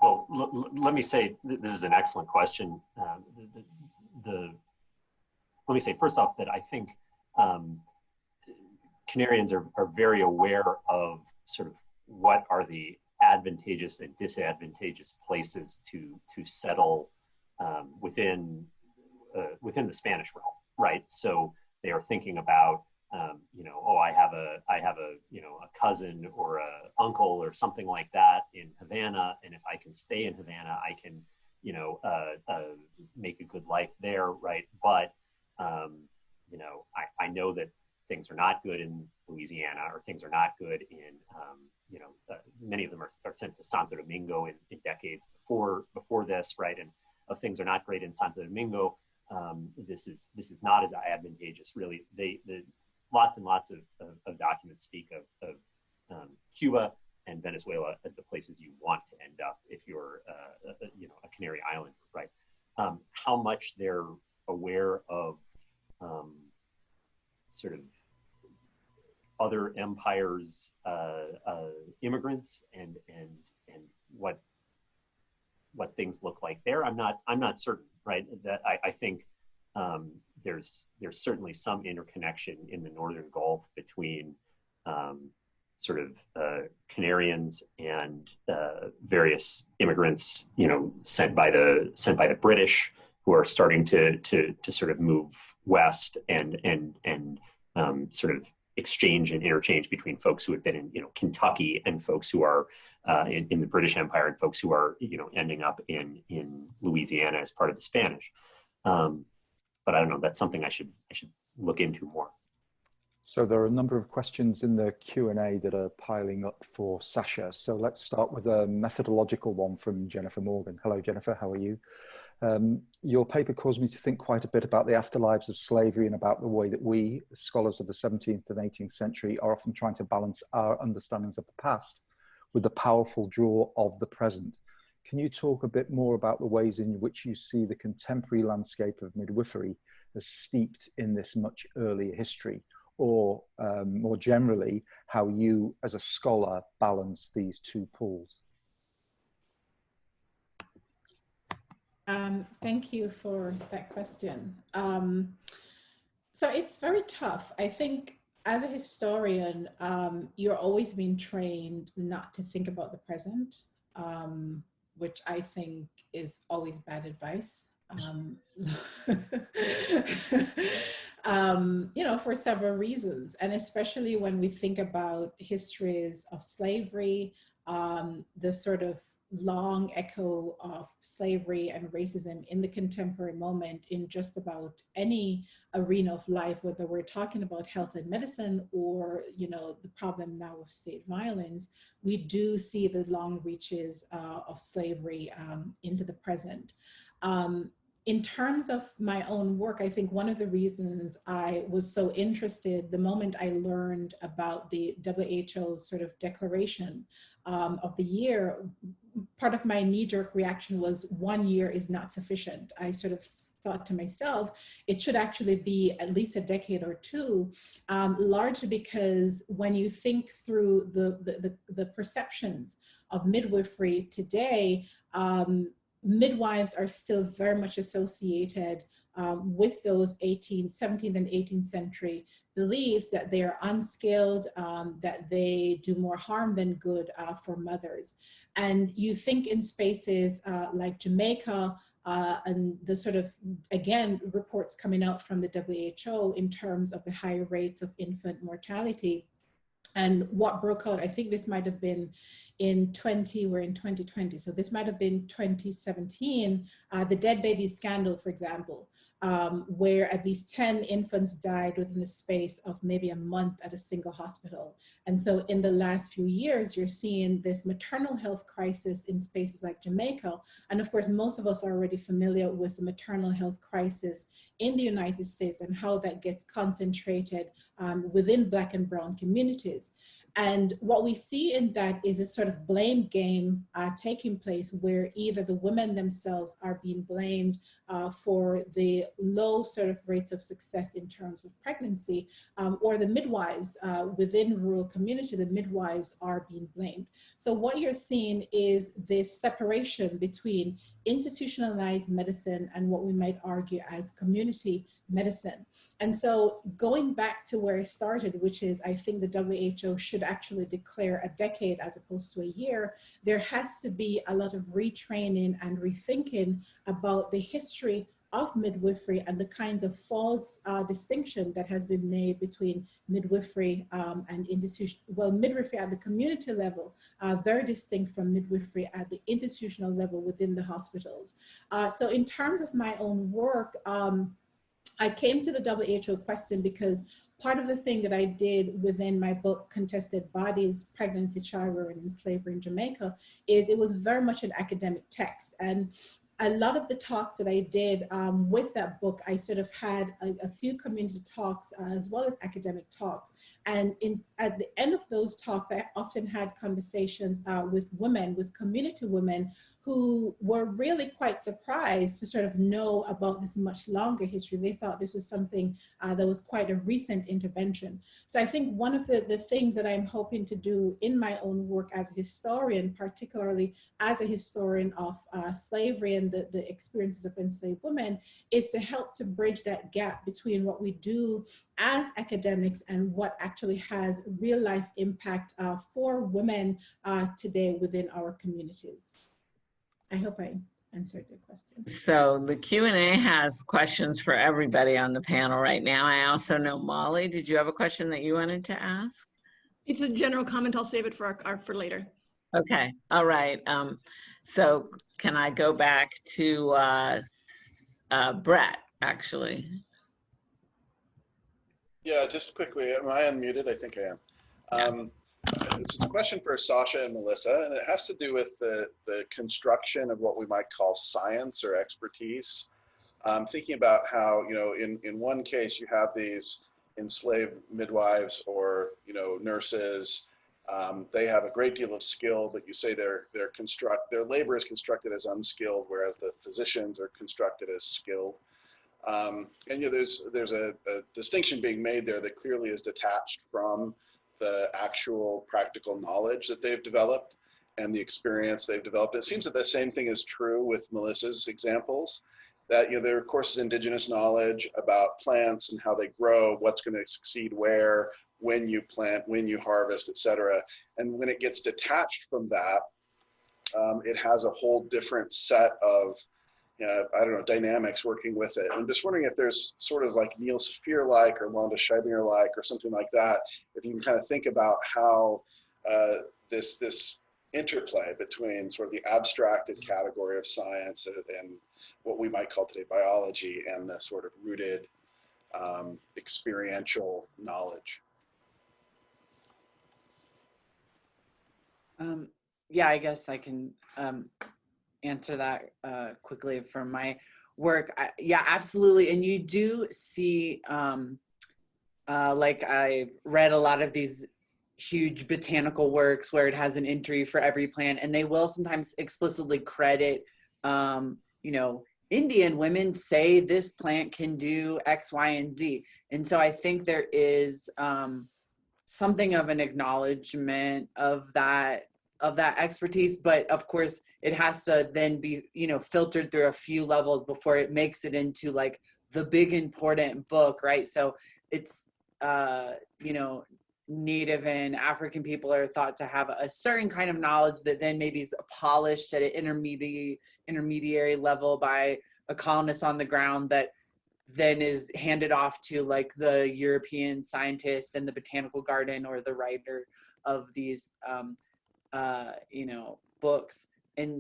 Well, let me say, this is an excellent question. Let me say first off that I think Canarians are very aware of sort of what are the advantageous and disadvantageous places to settle within the Spanish realm, right? So they are thinking about I have a cousin or a uncle or something like that in Havana, and if I can stay in Havana, I can make a good life there, right? But I know that things are not good in Louisiana, or things are not good in many of them are sent to Santo Domingo in decades before this, right? And things are not great in Santo Domingo. This is not as advantageous, really. Lots and lots of documents speak of Cuba and Venezuela as the places you want to end up if you're a Canary Island, right? How much they're aware of sort of other empires, immigrants, and what things look like there, I'm not certain, right? That I think there's certainly some interconnection in the Northern Gulf between sort of Canarians and various immigrants, sent by the British, who are starting to sort of move west and sort of exchange and interchange between folks who have been in Kentucky and folks who are in the British Empire, and folks who are ending up in Louisiana as part of the Spanish. But I don't know. That's something I should look into more.
So there are a number of questions in the Q&A that are piling up for Sasha. So let's start with a methodological one from Jennifer Morgan. Hello, Jennifer. How are you? Your paper caused me to think quite a bit about the afterlives of slavery and about the way that we, scholars of the 17th and 18th century, are often trying to balance our understandings of the past with the powerful draw of the present. Can you talk a bit more about the ways in which you see the contemporary landscape of midwifery as steeped in this much earlier history, or more generally, how you as a scholar balance these two poles?
Thank you for that question. So it's very tough. I think as a historian, you're always being trained not to think about the present, which I think is always bad advice. For several reasons, and especially when we think about histories of slavery, the sort of long echo of slavery and racism in the contemporary moment in just about any arena of life, whether we're talking about health and medicine or, the problem now of state violence, we do see the long reaches of slavery into the present. In terms of my own work, I think one of the reasons I was so interested the moment I learned about the WHO sort of declaration of the year, part of my knee-jerk reaction was 1 year is not sufficient. I sort of thought to myself, it should actually be at least a decade or two, largely because when you think through the perceptions of midwifery today, midwives are still very much associated with those 17th and 18th century beliefs that they are unskilled, that they do more harm than good for mothers. And you think in spaces like Jamaica, and the sort of, again, reports coming out from the WHO in terms of the high rates of infant mortality. And what broke out, I think this might have been we're in 2020, so this might have been 2017, the dead baby scandal, for example, where at least 10 infants died within the space of maybe a month at a single hospital. And so in the last few years, you're seeing this maternal health crisis in spaces like Jamaica. And of course, most of us are already familiar with the maternal health crisis in the United States and how that gets concentrated within Black and Brown communities. And what we see in that is a sort of blame game taking place where either the women themselves are being blamed for the low sort of rates of success in terms of pregnancy, or the midwives within rural community, the midwives are being blamed. So what you're seeing is this separation between institutionalized medicine and what we might argue as community medicine. And so going back to where I started, which is I think the WHO should actually declare a decade as opposed to a year, there has to be a lot of retraining and rethinking about the history of midwifery and the kinds of false distinction that has been made between midwifery and institution. Well, midwifery at the community level, very distinct from midwifery at the institutional level within the hospitals. So in terms of my own work, I came to the WHO question because part of the thing that I did within my book, Contested Bodies, Pregnancy, Childbirth, and Slavery in Jamaica, is it was very much an academic text. And a lot of the talks that I did with that book, I sort of had a few community talks as well as academic talks. And at the end of those talks, I often had conversations with women, with community women, who were really quite surprised to sort of know about this much longer history. They thought this was something that was quite a recent intervention. So I think one of the things that I'm hoping to do in my own work as a historian, particularly as a historian of slavery and the experiences of enslaved women, is to help to bridge that gap between what we do as academics and what actually has real life impact for women today within our communities. I hope I answered your question.
So the Q&A has questions for everybody on the panel right now. I also know Molly, did you have a question that you wanted to ask?
It's a general comment. I'll save it for for later.
Okay, all right. So can I go back to Brett, actually?
Yeah, just quickly, am I unmuted? I think I am. This is a question for Sasha and Melissa, and it has to do with the construction of what we might call science or expertise. Thinking about how, you know, in one case you have these enslaved midwives or, you know, nurses. They have a great deal of skill, but you say their labor is constructed as unskilled, whereas the physicians are constructed as skilled. And you know, there's a distinction being made there that clearly is detached from the actual practical knowledge that they've developed and the experience they've developed. It seems that the same thing is true with Melissa's examples, that, you know, there of course is indigenous knowledge about plants and how they grow, what's going to succeed where, when you plant, when you harvest, etc. And when it gets detached from that, it has a whole different set of, I don't know, dynamics working with it. I'm just wondering if there's sort of like Neil Saphir-like or Wanda Scheibinger-like or something like that, if you can kind of think about how this interplay between sort of the abstracted category of science and what we might call today biology and the sort of rooted experiential knowledge.
Yeah, I guess I can answer that quickly from my work. Yeah, absolutely. And you do see, like I've read a lot of these huge botanical works where it has an entry for every plant, and they will sometimes explicitly credit, you know, Indian women say this plant can do X, Y, and Z. And so I think there is something of an acknowledgement of that expertise, but of course it has to then be, you know, filtered through a few levels before it makes it into like the big important book, right? So it's you know, Native and African people are thought to have a certain kind of knowledge that then maybe is polished at an intermediary level by a colonist on the ground that then is handed off to like the European scientist and the botanical garden or the writer of these you know, books.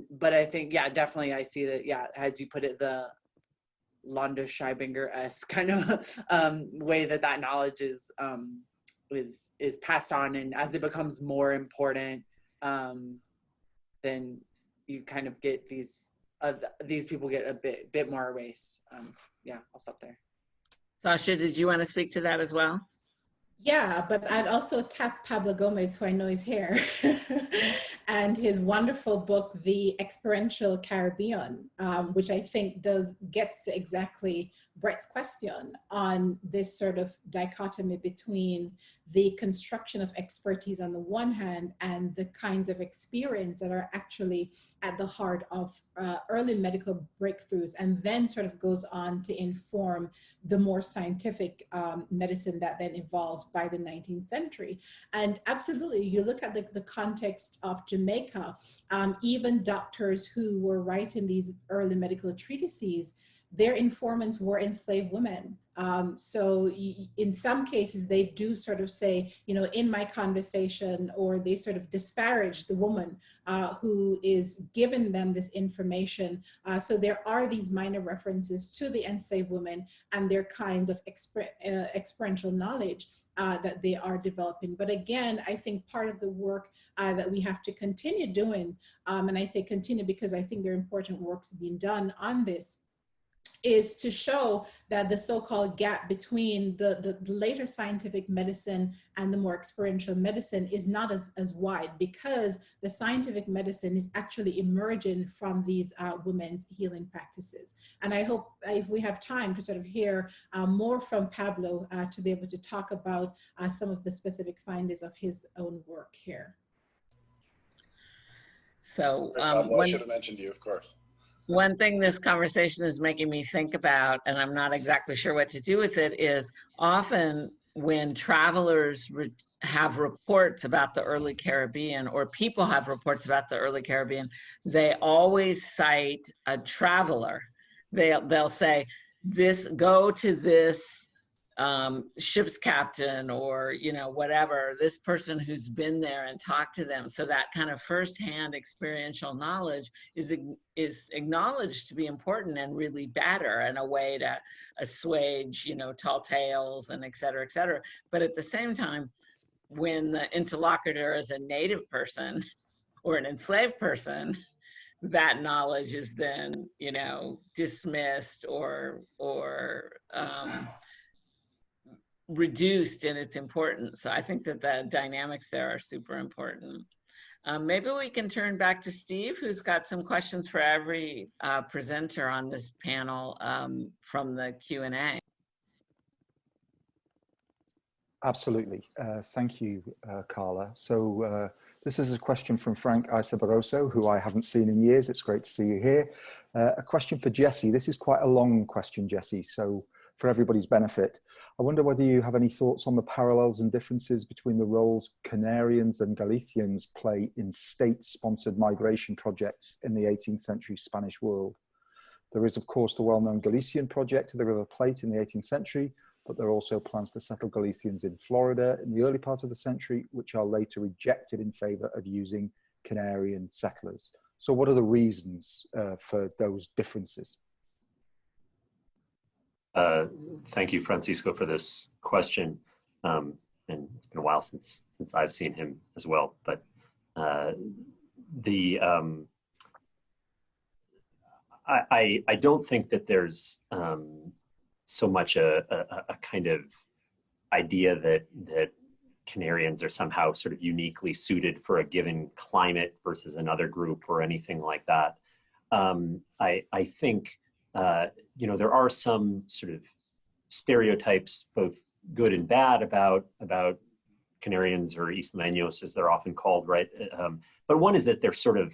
But I think, yeah, definitely I see that, yeah, as you put it, the Londa Scheibinger-esque kind of way that knowledge is passed on, and as it becomes more important, then you kind of get these people get a bit more erased. Yeah, I'll stop there.
Sasha, did you want to speak to that as well?
Yeah, but I'd also tap Pablo Gomez, who I know is here, and his wonderful book, The Experiential Caribbean, which I think gets to exactly Brett's question on this sort of dichotomy between the construction of expertise on the one hand and the kinds of experience that are actually at the heart of early medical breakthroughs, and then sort of goes on to inform the more scientific medicine that then evolves by the 19th century. And absolutely, you look at the context of Jamaica, even doctors who were writing these early medical treatises, their informants were enslaved women. So in some cases, they do sort of say, you know, in my conversation, or they sort of disparage the woman who is giving them this information. So there are these minor references to the enslaved women and their kinds of experiential knowledge that they are developing. But again, I think part of the work that we have to continue doing, and I say continue because I think there are important works being done on this, is to show that the so-called gap between the later scientific medicine and the more experiential medicine is not as wide, because the scientific medicine is actually emerging from these women's healing practices. And I hope if we have time to sort of hear more from Pablo to be able to talk about some of the specific findings of his own work here.
So
Pablo, I should have mentioned you, of course.
One thing this conversation is making me think about, and I'm not exactly sure what to do with it, is often when travelers have reports about the early Caribbean, or people have reports about the early Caribbean, they always cite a traveler. They'll say, go to this ship's captain, or, you know, whatever, this person who's been there, and talk to them. So that kind of firsthand experiential knowledge is acknowledged to be important and really better, and a way to assuage, you know, tall tales and et cetera, et cetera. But at the same time, when the interlocutor is a native person or an enslaved person, that knowledge is then, you know, dismissed or reduced in its importance. So I think that the dynamics there are super important. Maybe we can turn back to Steve, who's got some questions for every presenter on this panel from the Q&A.
Absolutely. Thank you, Carla. So this is a question from Frank Isabaroso, who I haven't seen in years. It's great to see you here. A question for Jessie. This is quite a long question, Jessie, so for everybody's benefit, I wonder whether you have any thoughts on the parallels and differences between the roles Canarians and Galicians play in state-sponsored migration projects in the 18th century Spanish world. There is, of course, the well-known Galician project to the River Plate in the 18th century, but there are also plans to settle Galicians in Florida in the early part of the century, which are later rejected in favor of using Canarian settlers. So what are the reasons for those differences?
Thank you, Francisco, for this question. And it's been a while since I've seen him as well. But I don't think that there's so much a kind of idea that Canarians are somehow sort of uniquely suited for a given climate versus another group or anything like that. I think you know, there are some sort of stereotypes, both good and bad, about Canarians, or Isleños as they're often called, right? But one is that they're sort of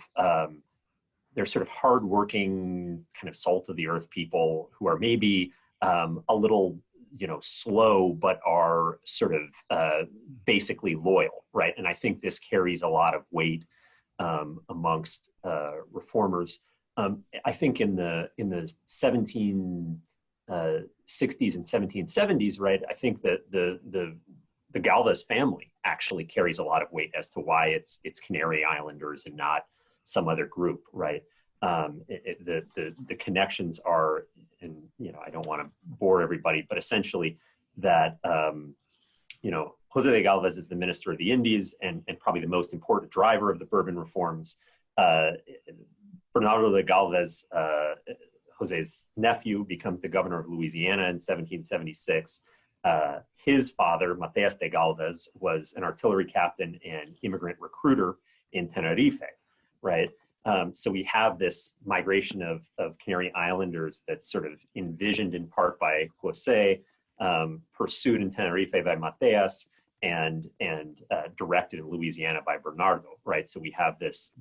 hardworking, kind of salt of the earth people who are maybe a little, you know, slow, but are sort of basically loyal, right? And I think this carries a lot of weight amongst reformers. I think in the 1760s and 1770s, right? I think that the Galvez family actually carries a lot of weight as to why it's Canary Islanders and not some other group, right? The connections are, and you know, I don't want to bore everybody, but essentially that you know, Jose de Galvez is the minister of the Indies and probably the most important driver of the Bourbon reforms. Bernardo de Galvez, Jose's nephew, becomes the governor of Louisiana in 1776. His father, Mateas de Galvez, was an artillery captain and immigrant recruiter in Tenerife, right? So we have this migration of Canary Islanders that's sort of envisioned in part by Jose, pursued in Tenerife by Mateas, and directed in Louisiana by Bernardo, right? So we have this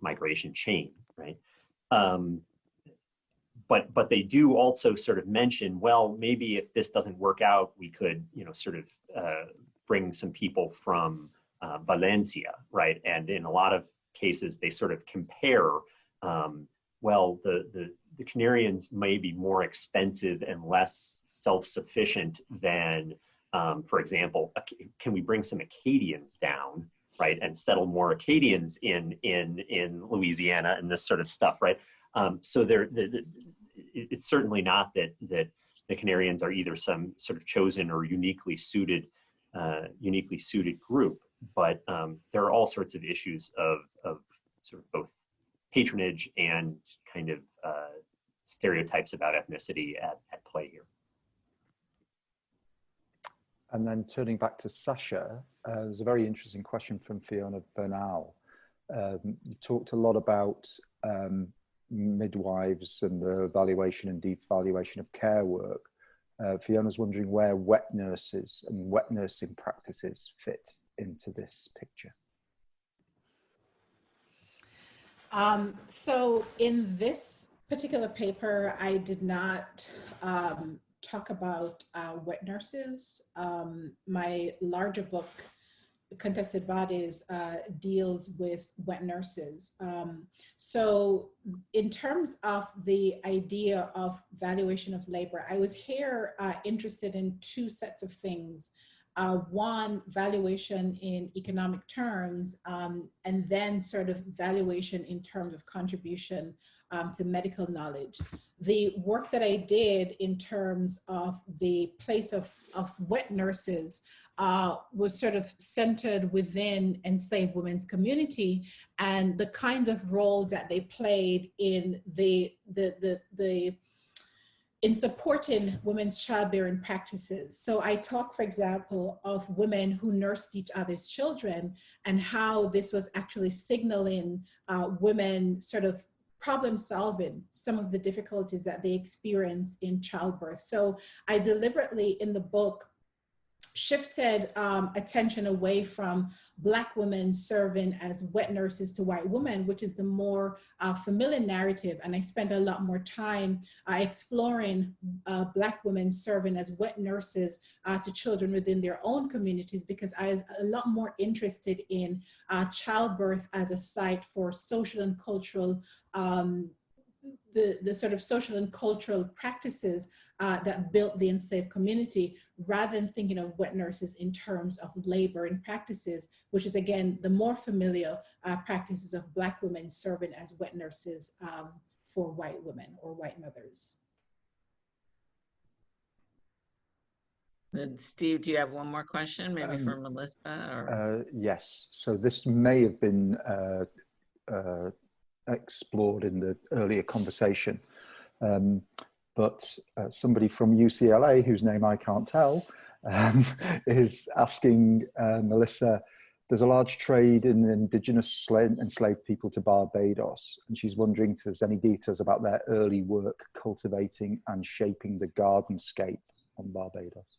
migration chain, right? But they do also sort of mention, well, maybe if this doesn't work out, we could, you know, sort of bring some people from Valencia, right? And in a lot of cases, they sort of compare, well, the Canarians may be more expensive and less self-sufficient than, for example, can we bring some Acadians down, right, and settle more Acadians in Louisiana and this sort of stuff, right? So it's certainly not that the Canarians are either some sort of chosen or uniquely suited group, but there are all sorts of issues of sort of both patronage and kind of stereotypes about ethnicity at play here.
And then turning back to Sasha, there's a very interesting question from Fiona Bernal. You talked a lot about midwives and the evaluation and devaluation of care work. Fiona's wondering where wet nurses and wet nursing practices fit into this picture.
So in this particular paper, I did not talk about wet nurses. My larger book, Contested Bodies, deals with wet nurses. So in terms of the idea of valuation of labor, I was here interested in two sets of things. One, valuation in economic terms, and then sort of valuation in terms of contribution to medical knowledge. The work that I did in terms of the place of wet nurses was sort of centered within enslaved women's community and the kinds of roles that they played in in supporting women's childbearing practices. So I talk, for example, of women who nursed each other's children and how this was actually signaling women sort of problem solving some of the difficulties that they experience in childbirth. So I deliberately in the book shifted attention away from Black women serving as wet nurses to white women, which is the more familiar narrative. And I spent a lot more time exploring Black women serving as wet nurses to children within their own communities, because I was a lot more interested in childbirth as a site for social and cultural the sort of social and cultural practices that built the enslaved community, rather than thinking of wet nurses in terms of labor and practices, which is again the more familiar practices of Black women serving as wet nurses for white women or white mothers.
And Steve, do you have one more question, maybe for Melissa? Or?
Yes, so this may have been explored in the earlier conversation, but somebody from UCLA, whose name I can't tell, is asking Melissa, there's a large trade in indigenous enslaved people to Barbados, and she's wondering if there's any details about their early work cultivating and shaping the gardenscape on Barbados.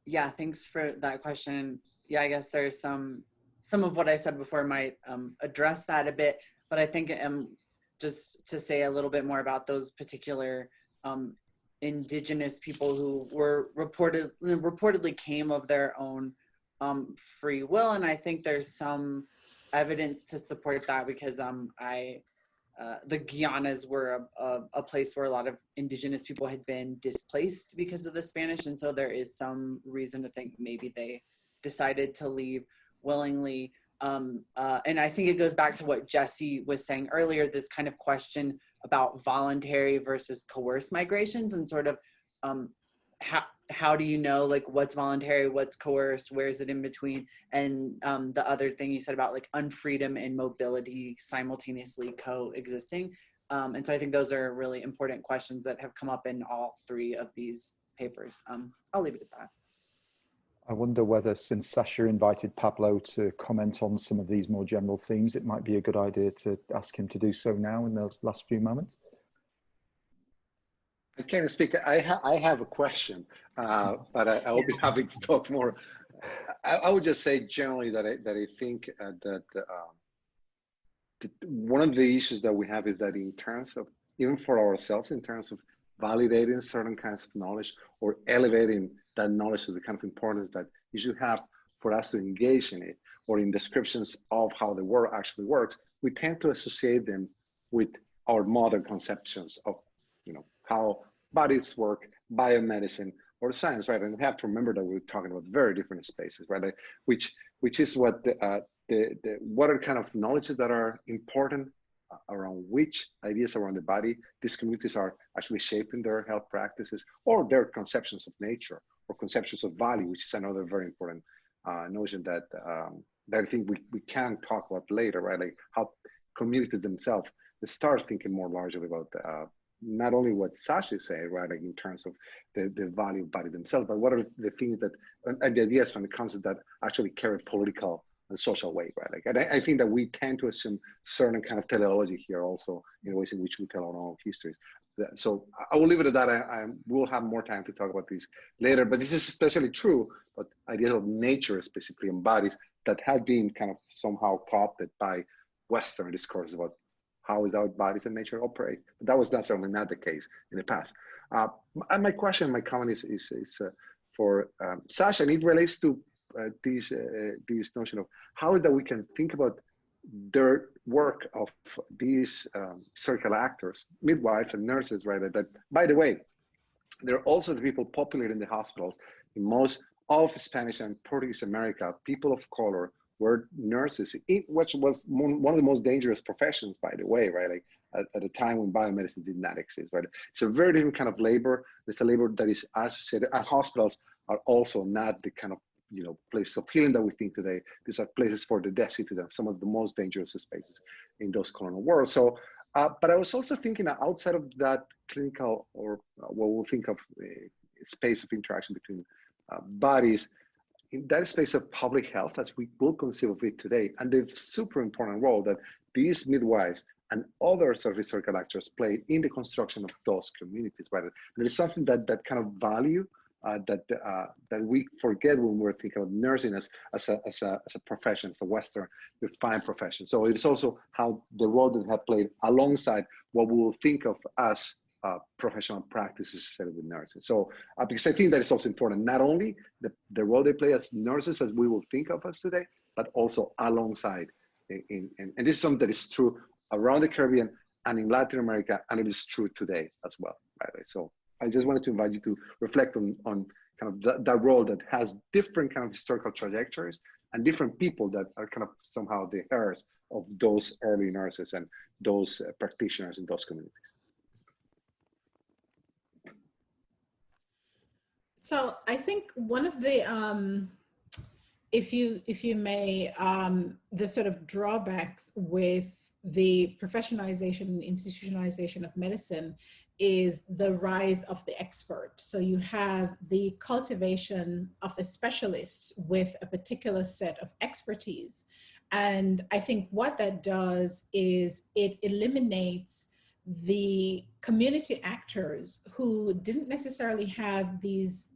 Yeah, thanks for that question. Yeah, I guess there's some of what I said before might address that a bit, but I think just to say a little bit more about those particular indigenous people who were reportedly came of their own free will, and I think there's some evidence to support that, because the Guianas were a place where a lot of indigenous people had been displaced because of the Spanish, and so there is some reason to think maybe they decided to leave willingly. And I think it goes back to what Jesse was saying earlier, this kind of question about voluntary versus coerced migrations, and sort of how do you know, like, what's voluntary, what's coerced, where is it in between? And the other thing you said about like unfreedom and mobility simultaneously coexisting. And so I think those are really important questions that have come up in all three of these papers. I'll leave it at that.
I wonder whether, since Sasha invited Pablo to comment on some of these more general themes, it might be a good idea to ask him to do so now in the last few moments.
I can't speak. I have a question, but I will be happy to talk more. I would just say generally that I think that one of the issues that we have is that in terms of, even for ourselves, in terms of validating certain kinds of knowledge or elevating that knowledge to the kind of importance that you should have for us to engage in it, or in descriptions of how the world actually works, we tend to associate them with our modern conceptions of, how bodies work, biomedicine, or science, right? And we have to remember that we're talking about very different spaces, right? Like, which is what what are kind of knowledges that are important around which ideas around the body these communities are actually shaping their health practices, or their conceptions of nature, or conceptions of value, which is another very important notion that I think we can talk about later, right? Like how communities themselves, they start thinking more largely about not only what Sasha said, right, like in terms of the value of bodies themselves, but what are the things that, and the ideas and the concepts that actually carry political and social weight, right? Like, and I think that we tend to assume certain kind of teleology here also, in ways in which we tell our own histories. So I will leave it at that. I will have more time to talk about this later, but this is especially true, but ideas of nature specifically and bodies that had been kind of somehow co-opted by Western discourse about how is our bodies and nature operate. But that was certainly not the case in the past. And my question, my comment is for Sasha, and it relates to this notion of how is that we can think about their work of these circle actors, midwives and nurses, right? That, by the way, they're also the people populating the hospitals in most of Spanish and Portuguese America. People of color were nurses, which was one of the most dangerous professions, by the way, right? Like at a time when biomedicine did not exist, right? It's a very different kind of labor. It's a labor that is associated, and hospitals are also not the kind of places of healing that we think today. These are places for the destitute, some of the most dangerous spaces in those colonial worlds. So, but I was also thinking that outside of that clinical, or what we'll think of a space of interaction between bodies, in that space of public health, as we will conceive of it today, and the super important role that these midwives and other service circle actors play in the construction of those communities, right? And there is something that kind of value that we forget when we're thinking of nursing as a profession, as a Western refined profession. So it's also how the role that they have played alongside what we will think of as professional practices with nursing. So because I think that is also important, not only the role they play as nurses as we will think of us today, but also alongside. And this is something that is true around the Caribbean and in Latin America, and it is true today as well, right? So I just wanted to invite you to reflect on kind of that role that has different kind of historical trajectories and different people that are kind of somehow the heirs of those early nurses and those practitioners in those communities.
So I think one of the, if you may, the sort of drawbacks with the professionalization and institutionalization of medicine is the rise of the expert. So you have the cultivation of a specialist with a particular set of expertise. And I think what that does is it eliminates the community actors who didn't necessarily have these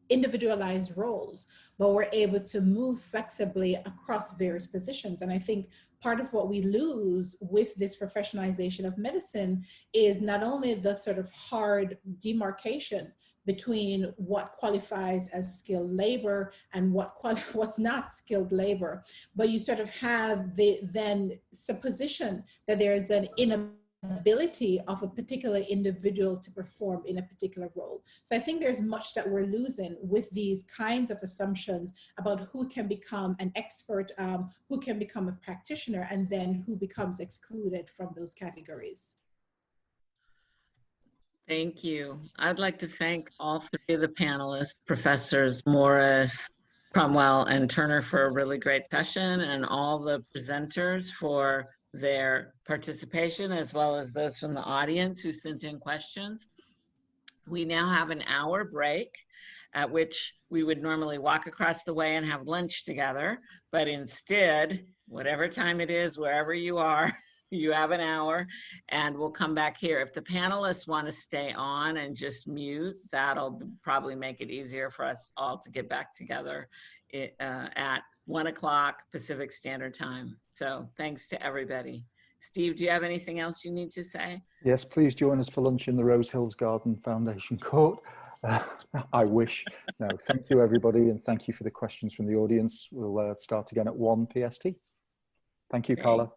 individualized roles, but were able to move flexibly across various positions. And I think part of what we lose with this professionalization of medicine is not only the sort of hard demarcation between what qualifies as skilled labor and what's not skilled labor, but you sort of have the then supposition that there is an inability of a particular individual to perform in a particular role. So I think there's much that we're losing with these kinds of assumptions about who can become an expert, who can become a practitioner, and then who becomes excluded from those categories.
Thank you. I'd like to thank all three of the panelists, Professors Morris, Cromwell, and Turner, for a really great session, and all the presenters for their participation, as well as those from the audience who sent in questions. We now have an hour break, at which we would normally walk across the way and have lunch together, but instead, whatever time it is, wherever you are, you have an hour, and we'll come back here. If the panelists want to stay on and just mute, that'll probably make it easier for us all to get back together at 1 o'clock Pacific Standard Time. So thanks to everybody. Steve, do you have anything else you need to say?
Yes, please join us for lunch in the Rose Hills Garden Foundation Court. I wish. No, thank you, everybody, and thank you for the questions from the audience. We'll start again at 1 PST. Thank you, Carla.